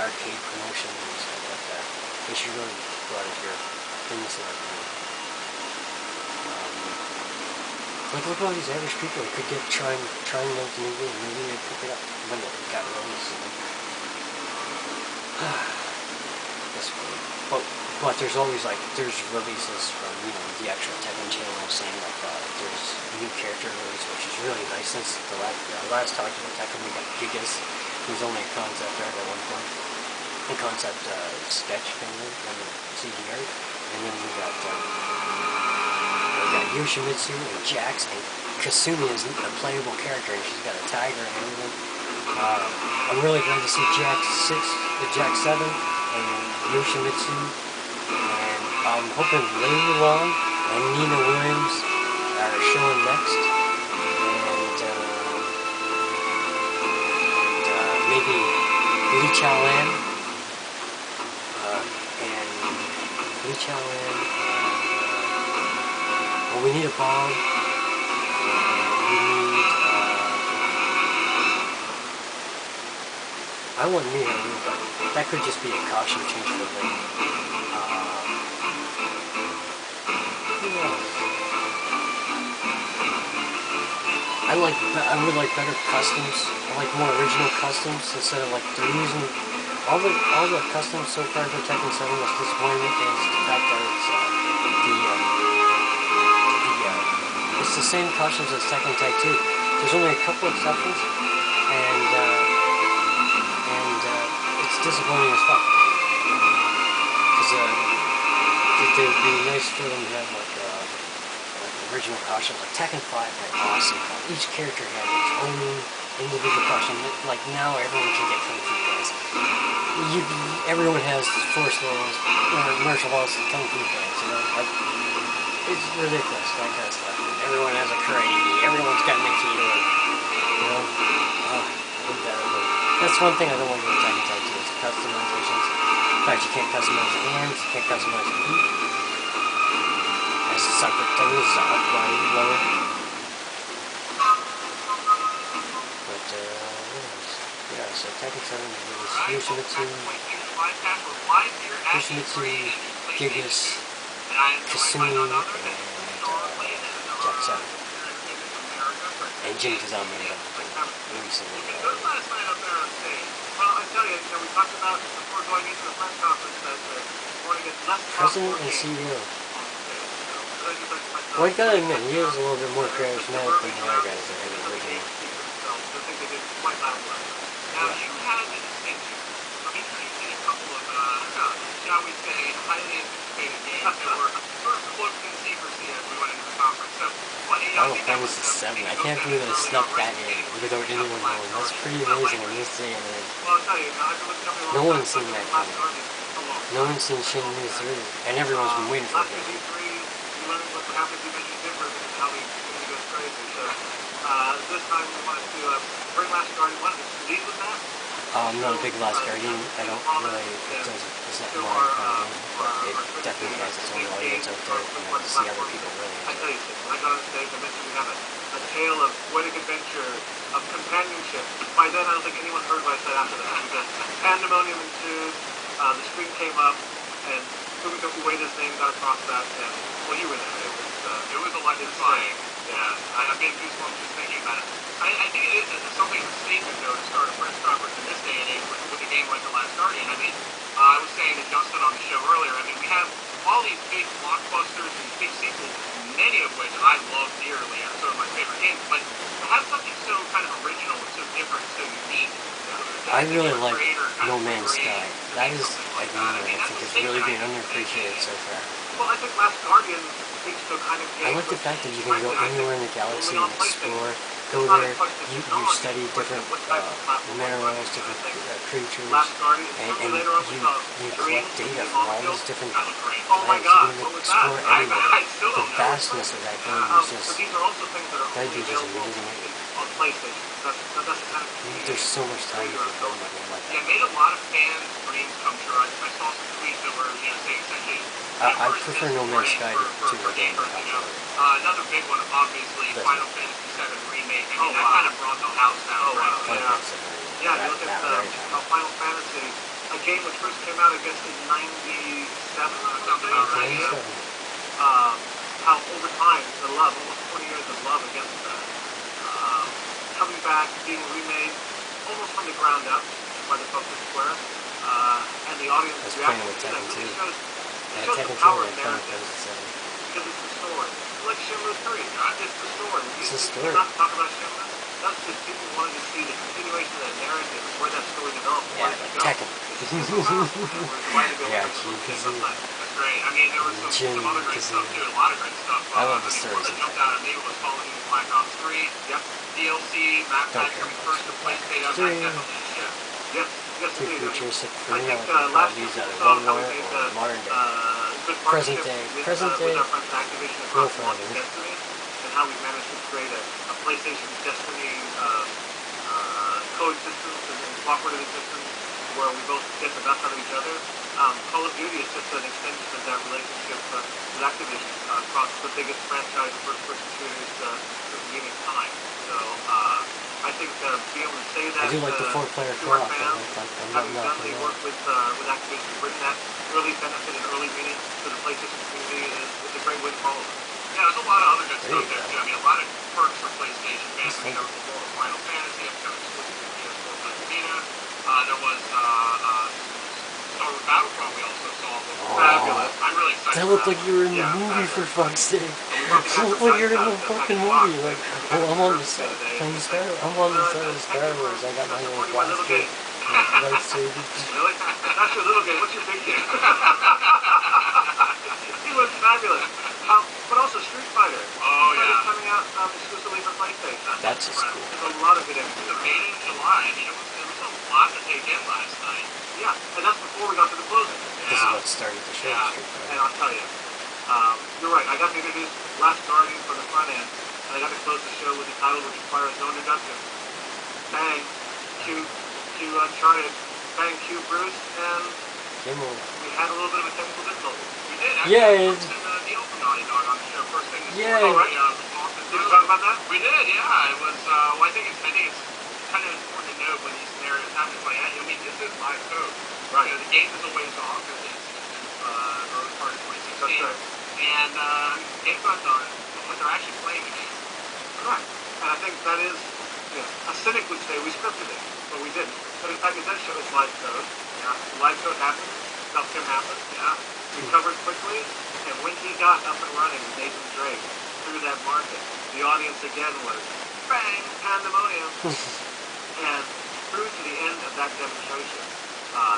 arcade promotion and stuff like that. They should really brought it here in this arcade. Like, look at all these average people that could get trying out the new game. Maybe they pick it up when it got released. That's funny. But there's always, like, there's releases from, you know, the actual Tekken channel saying, like, there's new character release, which is really nice. Since the last talk about Tekken, we got Gigas, who's only a concept art at one point. A concept sketch thing on the CG art. And then we got Yoshimitsu and Jax, and Kasumi is a playable character, and she's got a tiger and everything. I'm really glad to see Jax 7, and Yoshimitsu, and I'm hoping Lei Long and Nina Williams are showing next, and maybe Li Chaolan, well, we need a bomb, we need, I want Nina, but that could just be a costume change for Lei. Who else? I would like better customs. I like more original customs instead of, like, they're using all the customs so far for Tekken 7. What's disappointing is the fact that it's the same customs as Tekken Tag 2. There's only a couple exceptions, and it's disappointing as fuck. Because it would be nice for them to have like original costumes. Like Tekken 5 had awesome costumes. Each character had its own individual costume. Like now everyone can get Kung Fu pants. Everyone has force laws, martial laws, and Kung Fu pants. You know, like it's ridiculous, that kind of stuff. Everyone has a karate. Everyone's got Mickey or you know. I hate that. That's one thing I don't want to do with Tekken Tag 2 is customizations. In fact, you can't customize your hands, you can't customize your feet. That's a separate thing, it's a body blower. But, yeah, so Tekken 7 is Yoshimitsu, Gigas, Kasumi, and Jack 7. And Jin Kazama recently. Well, I tell you, we talked about before going into the press conference that we're going to get less President and CEO. Well, I gotta admit, he is a little bit more charismatic than the other guys that had originally. I think they did quite well. Now, you had a distinction of introducing a couple of, shall we say, highly anticipated games that were sort of cloaked in secrecy as we went into the conference. So, Final Fantasy 7. I can't believe they snuck that in without anyone knowing. That's pretty amazing in this day and age. No one's seen that coming. No one's seen Shenmue 3, and everyone's been waiting for it. This time we wanted to bring Last Guardian. Wanted to lead with that. I'm not a big Last Guardian. I don't really. It's not my kind of game, but it definitely has its own audience out there, and I can see other people really I tell enjoy you, it. when I got on stage, I mentioned we have a tale of poetic adventure, of companionship. By then, I don't think anyone heard what I said after that, because pandemonium ensued, the screen came up, and Fumitoku Ueda's name got across that, and, well, you were there. It was electrifying. Yeah, I'm getting goosebumps just thinking about it. I think it is something of a statement, though, to start a press conference in this day and age with a game like The Last Guardian. I mean, I was saying to Justin on the show earlier, I mean, we have all these big blockbusters and big sequels, many of which I love dearly, are some of my favorite games, but to have something so kind of original and so different, so unique. I really like No Man's Sky. That is a game that I think is really being underappreciated so far. Well, I think Last Guardian speaks to a kind of game. I like the fact that you can go anywhere in the galaxy and explore. Go there, you study different minerals, different creatures, and you collect data from all these different planets. You can explore everywhere. The vastness of that game is just, that'd be just amazing. There's so much time you can put in a game like that. Yeah, it made a lot of fans' dreams come true. I saw some tweets that were, saying essentially. I prefer No Man's Sky to a game like that. Another big one, obviously, Final Fantasy 7 Remake. I mean, that kind of brought the house down, right? Yeah, you look at Final Fantasy, a game which first came out, I guess, in 97 or something, right? How over time, the love, almost 20 years of love against that. Coming back, being remade almost from the ground up by the folks at Square, and the audience reaction to that really shows the power of narrative. Because it's the story. Like Shenmue 3, it's the story. It's the story. Not talk about Shenmue. That's just people wanting to see the continuation of that narrative, where that story develops. Yeah, like Tekken. Yeah, That's great. I mean, there was some other great stuff too. A lot of great stuff. I love the stories. One that jumped out at me was Call of Duty Black Ops 3. Yep. DLC, map pack coming first to play state up. That's definitely a shift. Yes, indeed. Futuristic for I me, think I last these year either One War or modern day. Present day, with our friends at Activision across the world, Destiny, and how we managed to create a PlayStation Destiny coexistence and cooperative existence where we both get the best out of each other. Call of Duty is just an extension of that relationship with Activision across the biggest franchise of first-person shooters for the beginning of time. So I think being able to say that I do like the four-player to our co-op. fans, having done the work with Activision, bring that early benefit and early meaning to the PlayStation community is a great way to follow it. Yeah, there's a lot of other good stuff there too. I mean, a lot of perks for PlayStation fans. I mean, there was the world of Final Fantasy, it's kind of exclusive to PS4 and Vita. There was Star Wars Battlefront we also saw. Fabulous. I'm really excited. That looked like you were in the movie, for fuck's sake. It looked like you were in the fucking movie. Like, Oh, I'm on the side. Playing Star Wars. I'm on the side of Star Wars. I got my little blaster, my lightsaber. Really? That's your little game. What's your big game? He looks fabulous. But also Street Fighter. Oh, Street yeah. Fighter's coming out exclusively for PlayStation. That's just cool. There's a lot of good It info. was made in July. I mean, it was a lot to take in last night. Yeah, and that's before we got to the closing. This is what started the show. Yeah. Street Fighter. And I'll tell you, you're right. I got to introduce Last Guardian for the front end, and I got to close the show with the title which requires no introduction. Bang, Q Uncharted, bang, Q Bruce, and Game over. we had a little bit of a technical difficulty. We did. Yeah, Actually, Neil from Naughty Dog on the show first thing this Yeah. morning. Oh, right. Did you talk about that? We did, yeah. It was. Well, I think it's kind of important to note when these scenarios happen. It's like, I mean, this is live code. Right. You know, the game is a ways off. It's early part of 2016. That's right. And game's not done, but they're actually playing the game. Correct. And I think that is, a cynic would say we scripted it, but we didn't. But in fact, it does show us live code. Yeah. Live code happened. Stuff can happen. Yeah. We covered quickly, and when he got up and running, Nathan Drake, through that market, the audience again was bang, pandemonium. And through to the end of that demonstration,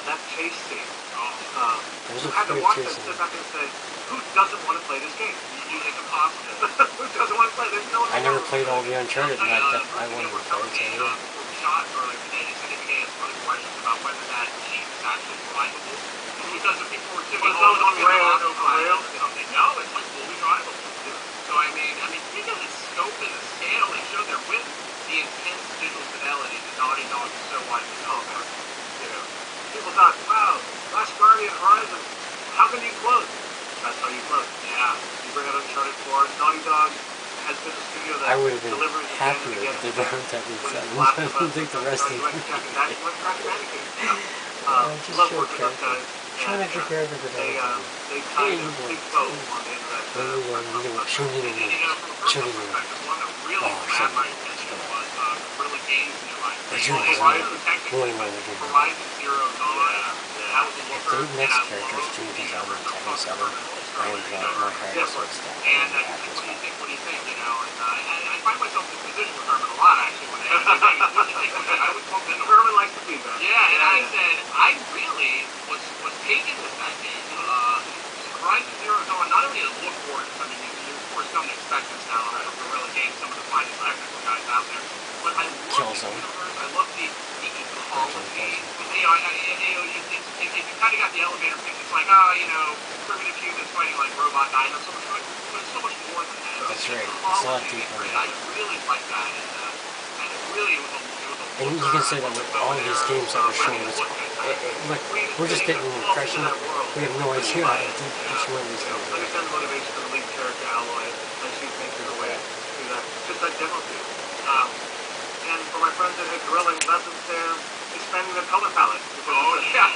that chase scene, you had to watch it and sit back and say, who doesn't want to play this game? It's impossible. Who doesn't want to play? There's no one. I never played all the Uncharted, and I wanted to play it. Before we shot earlier today, they said they began some questions about whether that machine is actually drivable. Because if people were sitting on rails, or something, no, it's like fully drivable. So I mean, think of the scope and the scale they showed there with the intense digital fidelity that Naughty Dog is so widely known for. People thought, wow, Last Guardian, Horizon, how can you close? That's how you close. Yeah. You bring out Uncharted 4. Naughty Dog has been the studio that I would have been delivers happier if they brought that in 7. I didn't think the rest of them. Just Love show working with those character. guys. Trying to take care of it. They tied a big bow on the end of that. Show me the show me the One that really grabbed my attention was Guerrilla Games' new IP. Sure. Horizon technically, Really, but really good. Horizon Zero Dawn. That was a If looker. the next and I character love stream the is on numbers of Tekken 7, I would my higher sword stack. And what do you think, you know? And I find myself in this position with Herman a lot, actually, when they ask me things. What do you think? I would bump into Herman likes the feedback. Yeah, and I said, I really was taken with that game. Horizon Zero Dawn, not only to look forward to, I mean, you of course come to expect this now from Guerrilla Games, some of the finest technical guys out there, but I love the universe, I love the ecology. You know, you kind of got the elevator pitch. It's like, primitive humans fighting like robot dinos, but it's so much more than that. That's right. It's not deeper. I really like that, and it really was a And you can say that with all of these games that we're showing us. Look, we're just getting an impression. We have no idea how deep each one of these games are. Understand the motivation of the lead character, Alloy, as she's making her way through that. Just that demo view. And for my friends at Gorilla, that's expanding their color palette. Oh, yeah.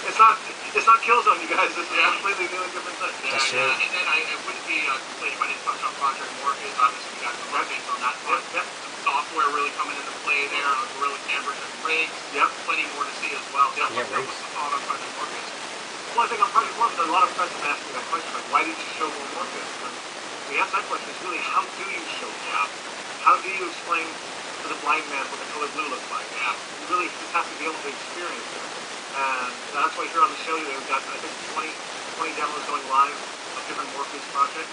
It's not Killzone, you guys. It's completely new and different thing. That's right. And then I wouldn't be complete if I didn't touch on Project Morpheus. Obviously, we got some updates on that front. Yep. Software really coming into play there on Guerrilla cameras and rigs. Yep. Plenty more to see as well. So Yeah, rigs. what's the thought on Project Morpheus? Well, I think on Project Morpheus, a lot of friends have asked me that question, like, why did you show more Morpheus? And the answer to that question is really, how do you show more? How do you explain to the blind man what the color blue looks like? You really just have to be able to experience it. And that's why here on the show today, we've got, I think, 20 demos going live of different Morpheus projects.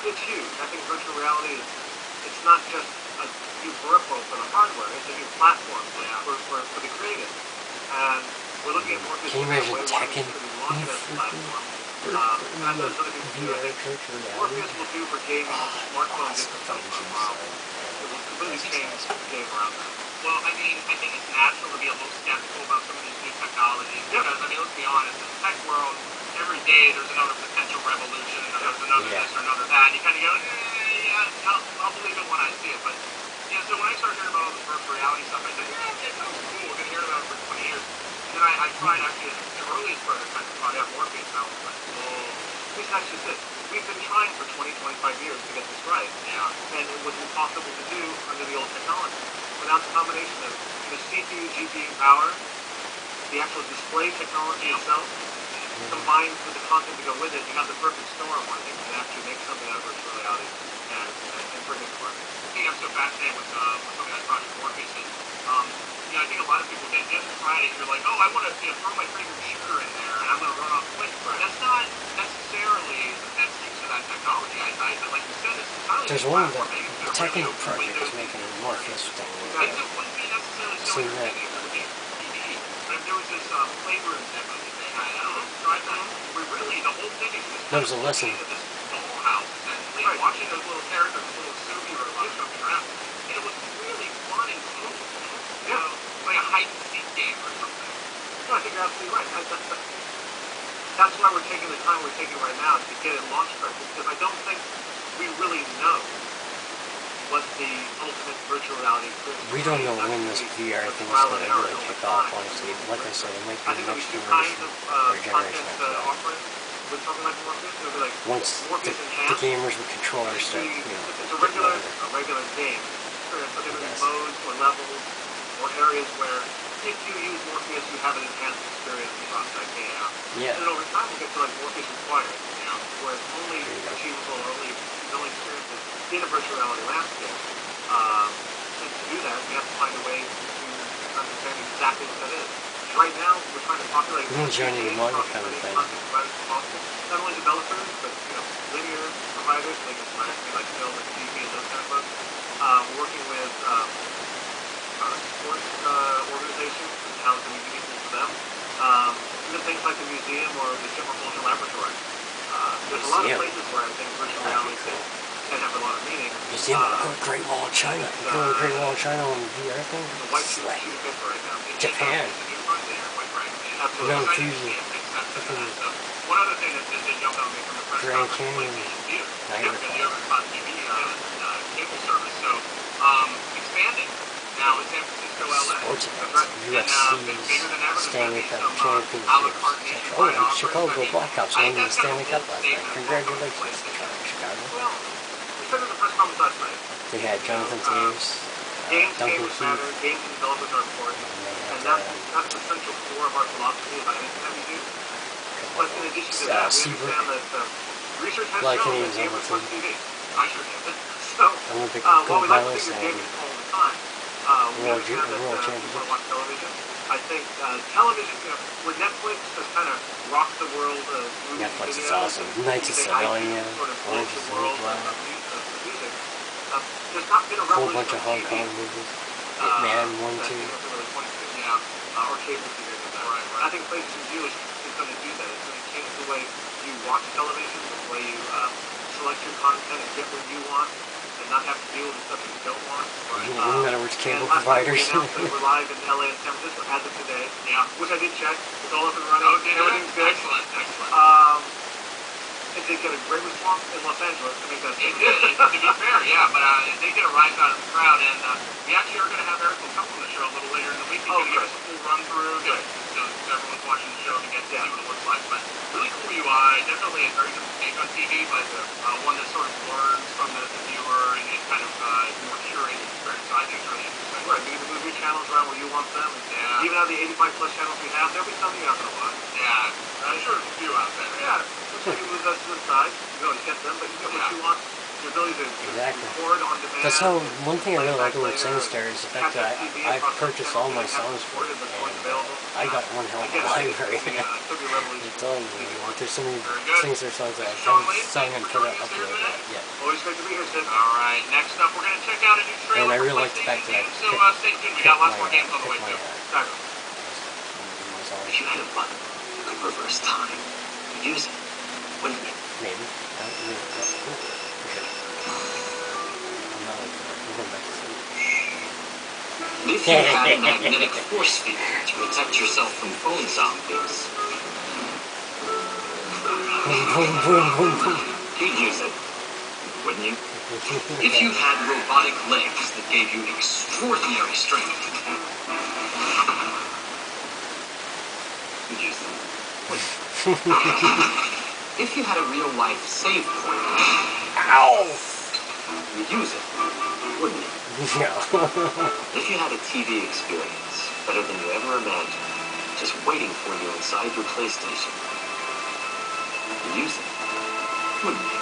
It's huge. I think virtual reality it's not just a new peripheral for the hardware, it's a new platform for the creative. And we're looking at Morpheus. Can you imagine Tekken? Launch that platform. As those other things do, I think Morpheus will do for gaming on the smartphone different things for a while. It will completely change the game around that. Well, I mean, I think it's natural to be a little skeptical about some of these new technologies. Because, I mean, let's be honest, in the tech world, every day there's another potential revolution, and there's another this or another that, and you kind of go, I'll believe it when I see it. But, so when I started hearing about all this virtual reality stuff, I said, it sounds cool, we've been hearing about it for 20 years. And then I tried actually the earliest prototype of Project Morpheus, and I was like, that's just it. We've been trying for 20, 25 years to get this right. And it was impossible to do under the old technology. Without the combination of the CPU, GPU power, the actual display technology itself, combined with the content to go with it, you have the perfect storm, I think, to actually make something out of virtual reality and bring it to market. so fascinated with something like Project Morpheus is, you know, I think a lot of people get excited. You're like, oh, I want to throw my favorite shooter in there, and I'm going to run off quick. That's not necessarily the best use of that technology. I like you said, it's entirely There's one that the Tekken project is making a Morpheus thing. It wouldn't be necessarily so Seen that. entertaining if it would be TV. But if there was this playroom demo that they had, I don't know if you tried that, where really the whole thing is just There was a lesson. this dollhouse, essentially, watching those little characters, this little Subi or jumping around. And it was really fun and cool. You know, like a hide-and-seek game or something. No, I think you're absolutely right. That's why we're taking the time we're taking right now to get it launched correctly, because I don't think we really know what the ultimate virtual reality experience is. We don't know when this VR thing is going to really kick off, honestly. Like I said, it might I be think next there'll be two kinds generation of or generation content after that. offerings with something like Morpheus. It'll be like Once Morpheus the Enhanced. gamers with controllers start, you know, It's a getting regular game experience, but there will be Yes. modes or levels or areas where if you use Morpheus, you have an enhanced experience across that game. Yeah. And then over time, we'll get to like Morpheus Required, where it's only achievable, only experiences in a virtual reality landscape. And to do that, we have to find a way to understand exactly what that is. Right now, we're trying to populate joining the market kind of thing. Not only developers, but linear providers, like like film and TV and those kind of folks. We're working with sports organizations and how it can be meaningful to them. Even things like the museum or the Chipper Laboratory. There's a lot of places where I think virtual reality can have a lot of meaning. Museum of the Great Wall of China. You go to the Great Wall of China on the VR thing? The white sheet of paper right now. Japan. Absolutely. Mount Fuji. One other thing that jumped on me from the press Grand conference Canyon. was the Niagara Falls. TV cable service. So expanding now in San Francisco, LA. Sports That's events, right. And bigger than ever. Stanley Cup Some a la championships, carte etc. nationwide Oh, offers. Chicago Blackhawks won the Stanley Cup last night. Statement. Congratulations, Chicago. Well, we said in the press conference last night, They had Jonathan Taves, games Duncan gamers matter, Keith, games and developers are important, and that's the central core of our philosophy about anything that we do. But in addition to that, we understand that research has like shown Canadians that on the gamers watch team. TV. I sure do. So, Olympic while gold we like to medalist think of and gamers all the time, we world understand that world we champion. want to watch television. I think television, where Netflix has kind of rocked the world of movies Netflix and is videos, awesome. and Knights of they Sidonia, sort of Orange float is the the world New Black, of music. There's not been a a whole revolution bunch of on Hong TV. Kong movies. Hitman 1, 2. Really point to, or cable TV or that. Right. I think PlayStation View is going to do that. It's going to change the way you watch television, the way you select your content and get what you want, and not have to deal with the stuff that you don't want. In other words, cable and providers. We announced that we're live in LA and San Francisco as of today. Yeah. Which I did check. It's all up and running. Oh, did it? Everything's good. Excellent, excellent. It did get a great response in Los Angeles to make that It did, to be fair, yeah, but it did get a rise out of the crowd, and we actually are going to have Eric come on the show a little later in the week. He's going to give us a full run through, so everyone's watching the show to get to see what it looks like. But really cool UI, definitely a very different take on TV, but one that sort of learns from the viewer and kind of more curated experience. So I think it's really interesting. Right, you can move your channels around where you want them. Yeah. Even out of the 85 plus channels we have, there'll be some you're not going to watch. Yeah, I'm sure there's a few out there. Yeah. So you move those to the side, you can always get them, but you get what you want. Your ability to record on demand. That's how, one thing I really like about Singstar is the fact that I've purchased all my songs for it, and I got one hell of a library. It's all, there's so many Singstar songs that I haven't sung and put up there yet. Always great to be here, Sid. All right, next up we're going to check out a new trailer. And I really like the fact that I so stay tuned, we got lots more games on the way too. If you had a button you could reverse time, use it, wouldn't you? Maybe. I'm not like that. I'm going back to sleep. If you had a magnetic force field to protect yourself from phone zombies, Boom, boom, boom, boom, boom. you'd use it, wouldn't you? If you had robotic legs that gave you extraordinary strength, you'd use them, wouldn't you? If you had a real-life save point, you'd use it, wouldn't you? No. If you had a TV experience better than you ever imagined, just waiting for you inside your PlayStation, you'd use it, wouldn't you?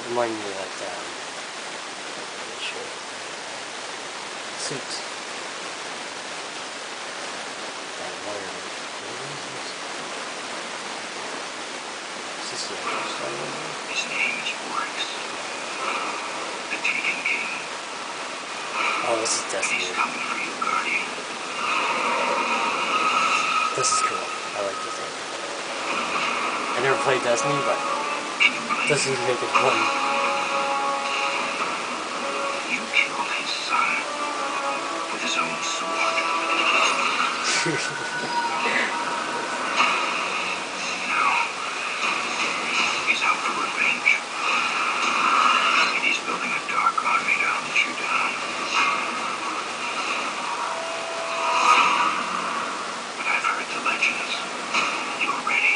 Remind me of that, Suits. That wire. Is this the actual story? His name is Oryx, the Taken King. Oh, this is He's Destiny. coming for you, Guardian. This is cool. I like this game. I never played Destiny, but Can you blame this is make it fun. You killed his son with his own sword. Now, he's out for revenge. And he's building a dark army to hunt you down. But I've heard the legends. You're ready.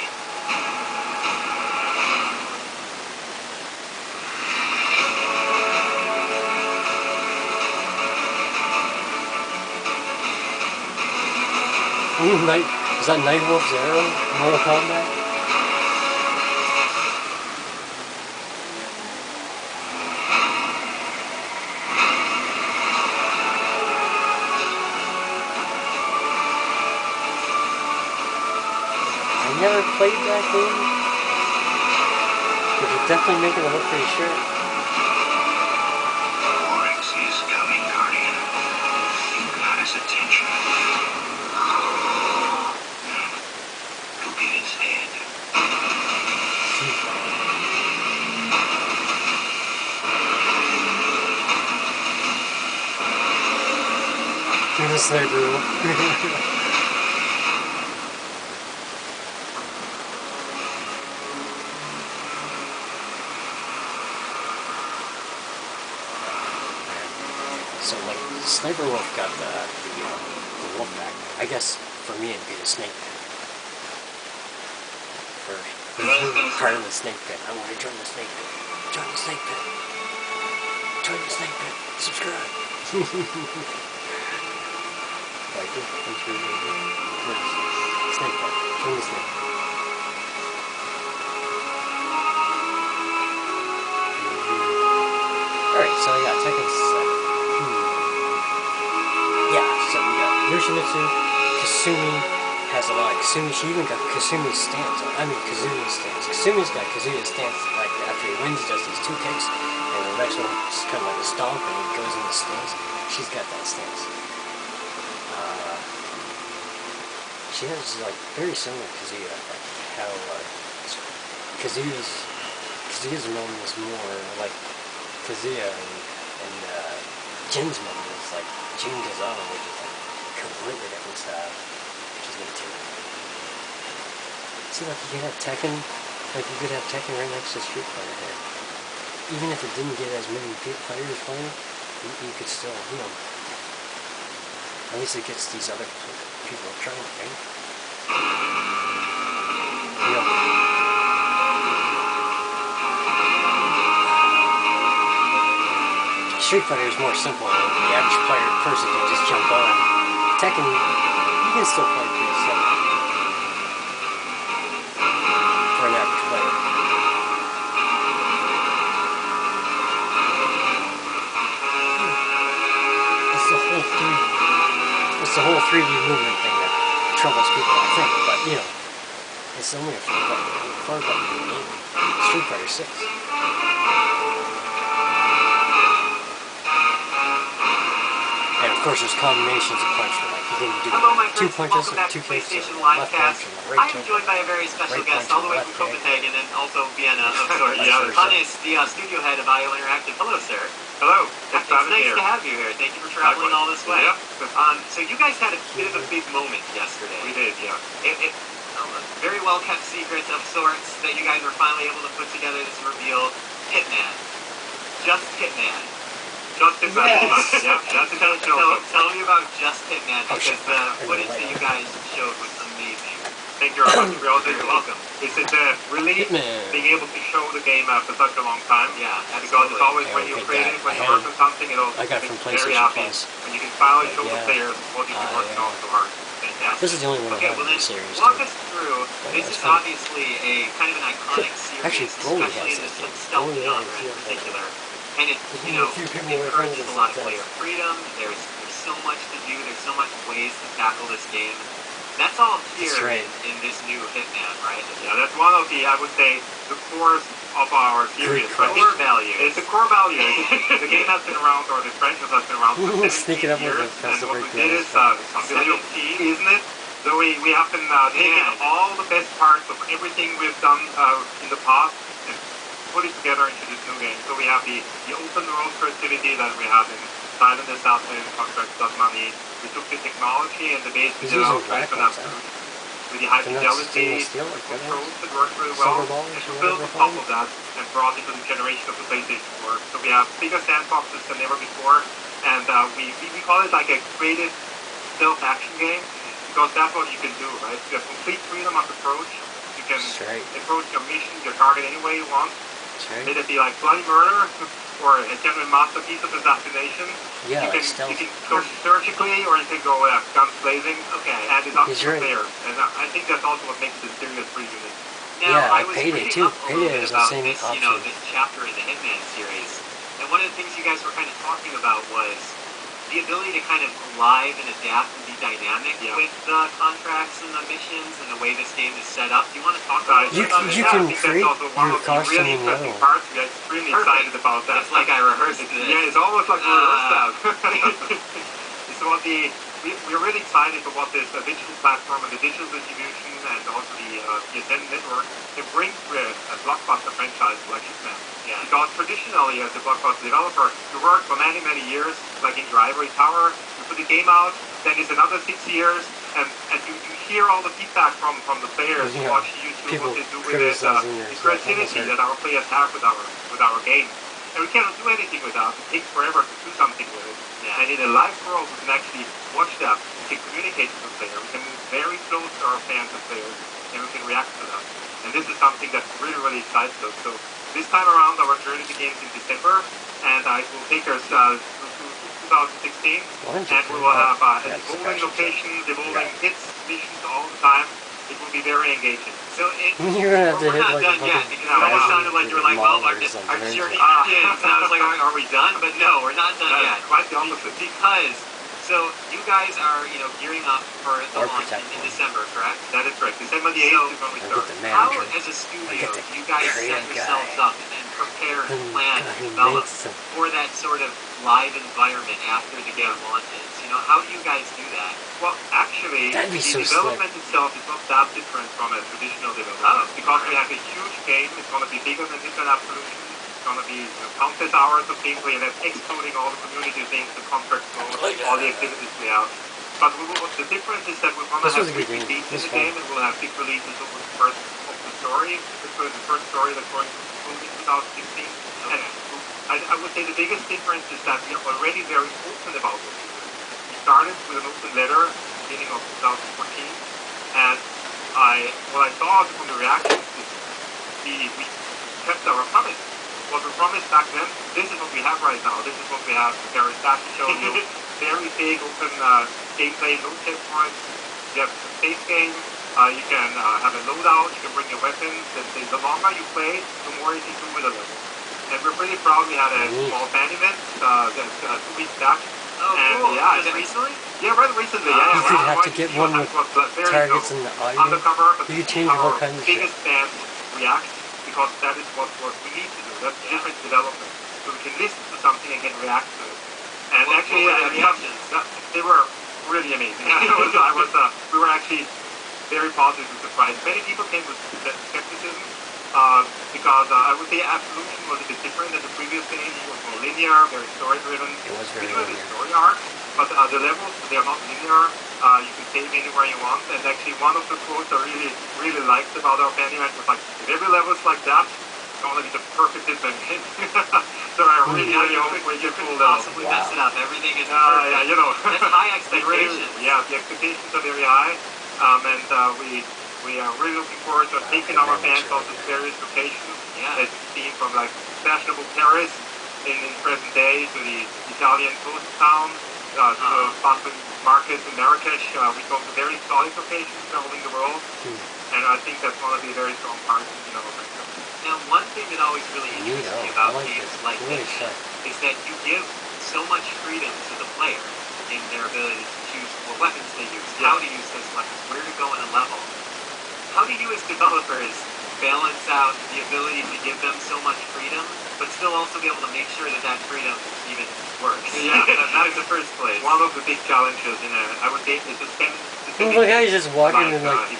Is that Nightwolf's arrow? Mortal Kombat? I never played that game, but you're definitely making it look pretty sure. Oryx is coming, Guardian. You got his attention. Go get his head. You're the sniper. So, like, Sniper Wolf got the wolf pack. I guess for me it'd be the snake pit. Part of the snake pit. I want to join the snake pit. Join the snake pit. Join the snake pit. Subscribe. Like it? Snake pit. Join the snake pit. Alright, so I got Tekken 7. Yeah, so we got Yoshimitsu, Kasumi has a lot of Kasumi, she even got Kasumi's stance, Kazuya's stance. Kasumi's got Kazuya's stance, like after he wins he does these 2 kicks, and the next one's kind of like a stomp and he goes in the stance. She's got that stance. She has like very similar to Kazuya, like how Kazuya's moment is more like Kazuya and Jin's moment is like Jin Gazawa, which is like completely different style, which is neat too. See, like you could have Tekken, right next to Street Fighter here. Even if it didn't get as many players playing, you could still, at least it gets these other people trying, right? Street Fighter is more simple. The average person can just jump on. Tekken, you can still play pretty simple for an average player. It's the whole 3D movement thing that troubles people, I think. But it's only a 4-button game. Street Fighter 6. And of course there's combinations of punches, like you can do Hello, my 2 friends. punches Welcome or back 2 to kicks PlayStation or left Livecast. punch and the right I'm kick. joined by a very special Right guest punch all the and way left from kick. Copenhagen and also Vienna of sorts. Yeah. Hannes, the studio head of IO Interactive. Hello, sir. Hello. It's nice to have you here. Thank you for traveling all this way. Yep. So you guys had a bit of a big moment yesterday. We did, yeah. It very well kept secret of sorts that you guys were finally able to put together this reveal. Hitman. Just Hitman. Just Hitman. Yes. Yeah, that's intentional. Tell me about Just Hitman, Oh, because shit. the footage that you guys showed was amazing. Thank you very much. You're welcome. It's a relief Hitman. being able to show the game after such a long time. Yeah, Because it's always Yeah, when you okay, create that it, when I you have- work on something, it'll I got make from you very PlayStation happy. Plus. When you can finally show Yeah. the players what you've been working on so hard. Yeah. This is the only one I Okay, have well in then, the series. walk Too. us through. But This it's is fun. obviously a kind of an iconic series, Actually, Broly especially in has the this game. stealth Broly genre has in it. particular. And it, You know, a few people were encourages friends a lot of with player that. freedom. There's so much to do. There's so much ways to tackle this game. That's all here That's right. in this new Hitman, right? Yeah, that's one of the, I would say, the cores of our series. Good Core values. It's the core value. The game has been around, or the franchise has been around for 17 Sneak it up with years, the and festival what we did is breakdown. video key, isn't it? So we have been taking Man. all the best parts of everything we've done in the past and put it together into this new game. So we have the open world creativity that we have in Silent Assassin, Contract Money. We took the technology and the base we He's did using out black with ones, with the high They're not fidelity stainless steel like the other controls ones? that work really Silver well. balls And or we built whatever on top they're of that and brought into the generation of the PlayStation 4. So we have bigger sandboxes than ever before, and we call it like a creative stealth action game because that's what you can do, right? You have complete freedom of approach. You can That's right. approach your mission, your target any way you want. That's right. Let it be like bloody murder or a genuine masterpiece of assassination. Yeah, you like can stealth. go surgically or you can go guns blazing. Okay. And it's up to He's the right. player. And I think that's also what makes the series pretty unique. Now, Yeah, I like was Payday, reading too. up a little Payday bit is the about same this, option. this chapter in the Hitman series, and one of the things you guys were kind of talking about was the ability to kind of live and adapt and be dynamic with the contracts and the missions and the way this game is set up. Do you want to talk about You it? can I think create that's also one your of the costume really in the other interesting one. parts. We are extremely excited about that. It's like I rehearsed this. Yeah, it's almost like we rehearsed that. It's what we're really excited for what this digital platform and the digital distribution and also the Ascend network can bring to a blockbuster franchise like Hitman. Yeah. Because traditionally, as a blockbuster developer, you work for many, many years, like in your ivory tower, you put the game out, then it's another 6 years, and you hear all the feedback from the players who Yeah. watch YouTube, People what they do with it, criticizing the your creativity stuff. that our players have with our game. And we cannot do anything without it. It takes forever to do something with it. Yeah. And in a live world, we can actually watch that. We can communicate with the player. We can move very close to our fans and players, and we can react to them. And this is something that really, really excites us. So this time around, our journey begins in December, and it will take us to 2016. And we will have evolving locations, evolving hits, missions all the time. It will be very engaging. So You're gonna have to we're hit not like done a yet. fucking Because it almost sounded like you were like, well, our monitors, like, journey eventually. begins. And I was like, are we done? But no, we're not done yet. Quite the opposite. Because, so you guys are, gearing up for the Or launch protect in one. December, correct? That is correct. December the 8th is when we I start. get the How, manager. as a studio, get the do you guys set creative yourselves guy. up and prepare and The plan guy and who develop makes them. for that sort of live environment after the game launches? How do you guys do that? Well, actually, That'd be the so development itself is not that different from a traditional development. Because we have a huge game, it's going to be bigger than Hitman Absolution. It's going to be countless hours of gameplay, and that's excluding all the community things, the contract mode, all the activities we have. But the difference is that we're going to This have was a good big game. beats in This the was game, and we'll have big releases over the first of the story. The first story that's going to in 2016. And I would say the biggest difference is that we are already very open about it. We started with an open letter beginning of 2014, and what I saw from the reactions is we kept our promise. What we promised back then, this is what we have right now. This is what we have. Very fast to show you. Very big open gameplay, no checkpoints. You have a safe game. You can have a loadout. You can bring your weapons. The longer you play, the more you can do with a level. And we're pretty proud we had a small fan event 2 weeks back. Oh, and cool. yeah, Just recently? Yeah, right recently. Yeah, You could have to get one with targets in in the audio. undercover, but You could change all kinds of shit. biggest fans react because that is what we need to do. That's different development. So we can listen to something and can react to it. And What actually, were the reactions? they were really amazing. We were actually very positively surprised. Many people came with skepticism because I would say Absolution was a bit different than the previous game. It was more linear, very story-driven. It was very We do have a linear. story arc, but the levels, they are not linear. You can save anywhere you want. And actually, one of the quotes I really liked about our fan event was like, if every level is like that, it's going to be the perfect Hitman game. So I really hope we get full Possibly mess it up. Everything is perfect. Yeah, That's high expectations. The expectations are very high. And we are really looking forward to taking our fans out to various locations. Yeah. As you've seen, from like fashionable Paris in present day to the Italian coast towns to the Boston market in Marrakesh. We go to very exotic locations traveling the world, and I think that's going to be a very strong part of Now, one thing that always really interests me about games like this is that you give so much freedom to the player in their ability to choose what weapons they use, how to use those weapons, where to go in a level. How do you as developers balance out the ability to give them so much freedom, but still also be able to make sure that that freedom even works? Yeah, that is the first place. One of the big challenges in I would say, is the well, look how he's just walking and like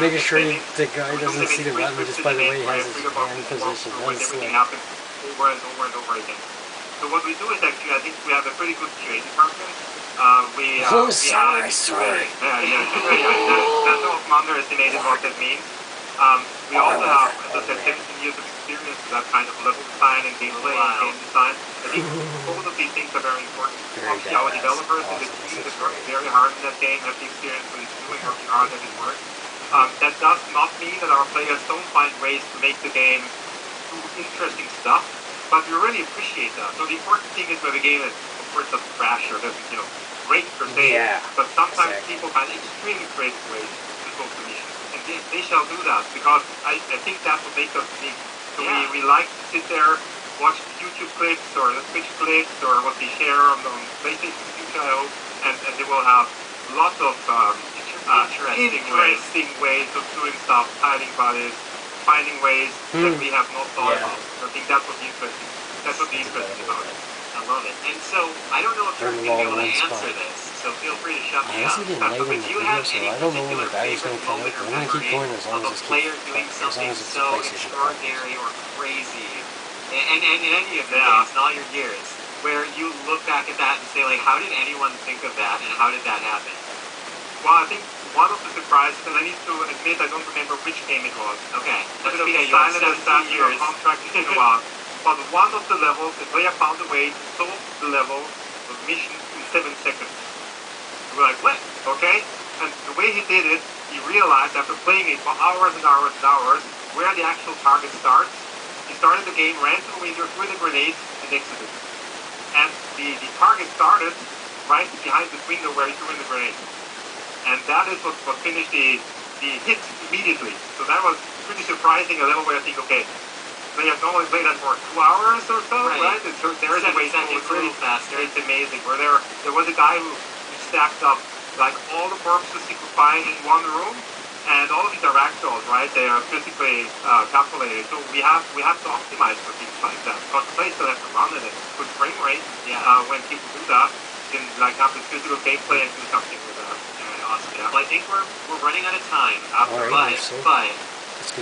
making sure the guy doesn't see the weapon just by the way he has his hand position. That's everything like, happens over and over and over again. So what we do is actually, I think we have a pretty good QA department. We have sorry. That's often underestimated what that means. We also have, as I said, 17 years of experience with that kind of level design and gameplay and game design. I think both of these things are very important. Obviously, our developers and the team that work very hard in that game have the experience with doing working hard at it works. That does not mean that our players don't find ways to make the game do interesting stuff, but we really appreciate that. So the important thing is where the game is, of course, doesn't crash or doesn't, break per se. But sometimes people find extremely creative ways to solve the mission. And they shall do that, because I think that's what makes us unique. So we like to sit there, watch the YouTube clips or the Twitch clips or what they share on PlayStation Studio, and they will have lots of interesting ways of doing stuff, hiding bodies, finding ways that we have not thought about. So I think that's what the interesting about it. I love it. And so, I don't know if you're going to be able to answer this, so feel free to shut me up. But do you have any particular favorite moment or memory of a player doing something so extraordinary or crazy, and in any of the games, in all your years, where you look back at that and say, like, how did anyone think of that, and how did that happen? Well, I think one of the surprises, and I need to admit I don't remember which game it was. Okay, that's okay. You have 17 years. Contracted in a while. But one of the levels, the player found a way to solve the level, the mission, in 7 seconds. We were like, what? Okay? And the way he did it, he realized after playing it for hours and hours and hours, where the actual target starts. He started the game, ran to the window, threw the grenade, and exited. And the target started right behind this window where he threw in the grenade. And that is what finished the hit immediately. So that was pretty surprising, a level where I think, okay, they have normally played that for 2 hours or so, right? And so there is a way to go a little faster. It's amazing. Where there was a guy who stacked up like all the corpses he could find in one room, and all of these are ragdolls, right? They are physically calculated. So we have to optimize for things like that. Because the place still has to run at a good frame rate. When people do that, you can like have this physical gameplay and do something with that. Awesome. Well, I think we're running out of time. But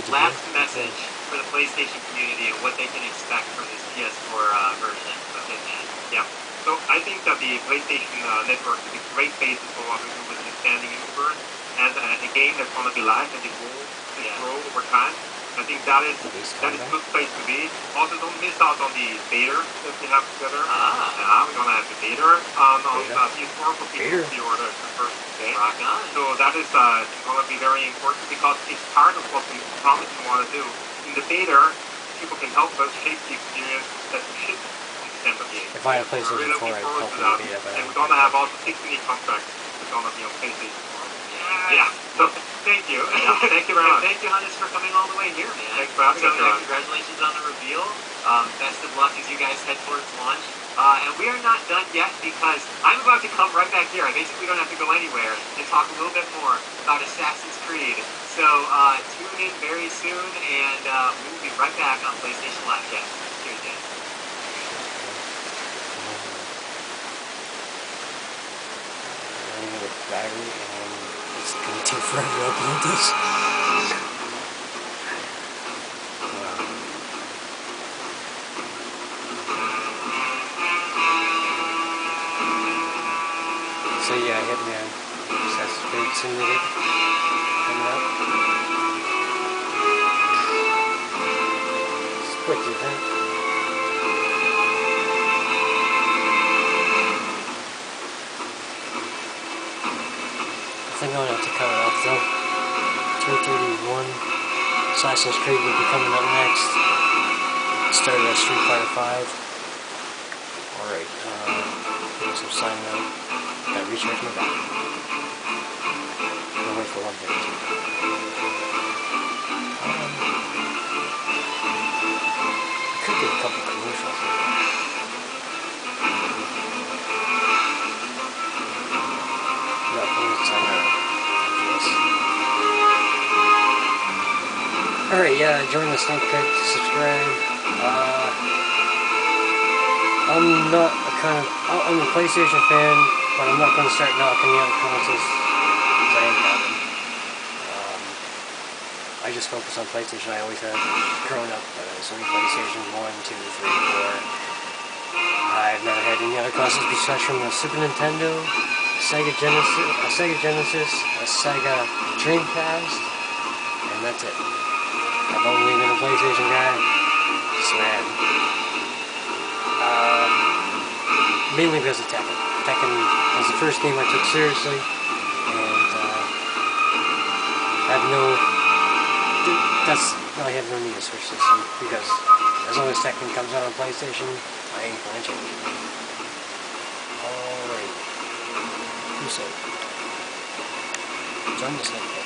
last message for the PlayStation community and what they can expect from this PS4 version of Hitman. Yeah. So I think that the PlayStation Network is a great basis for what we do with the Standing Universe, and a game that's going to be live and grow over time. I think that is a good place to be. Also, don't miss out on the beta that we have together. We're going to have the beta on PS4 for people to order the first day. Rock on. So that is going to be very important, because it's part of what we promise we want to do. In the beta, people can help us shape the experience that we should extend the game. If I have PlayStation 4, I'd help in the beta. And we're going to have also 6 unique contracts that's going to be on PlayStation 4. Yeah. So thank you. Thank you very much. Thank you, Hannes, for coming all the way here, man. Thanks for having us. Congratulations on the reveal. Best of luck as you guys head towards launch. And we are not done yet, because I'm about to come right back here. I basically don't have to go anywhere and talk a little bit more about Assassin's Creed. So tune in very soon, and we will be right back on PlayStation Livecast. Cheers, guys. Battery, and it's gonna take forever to upload this. So yeah, Hitman, Assassin's Creed Syndicate coming up. It's quick, you think? I think I'm gonna have to cut it off though. 231 Assassin's Creed will be coming up next. Started at Street Fighter 5. Alright, So signing out. Gotta recharge my battery. I'll wait for 132. Could get a couple commercials. No, let's sign out. Alright, yeah, join the sneak peek, subscribe. I'm not a I'm a PlayStation fan, but I'm not going to start knocking the other consoles, because I ain't got them. I just focus on PlayStation. I always have grown up, Sony PlayStation 1, 2, 3, 4. I've never had any other consoles besides from the Super Nintendo, Sega Genesis, a Sega Dreamcast, and that's it. I've only been a PlayStation guy, swear. Mainly because of Tekken. Tekken was the first game I took seriously, and I have no need to switch system, because as long as Tekken comes out on PlayStation, I ain't gonna change it. Alright. Peace out. Join the snake.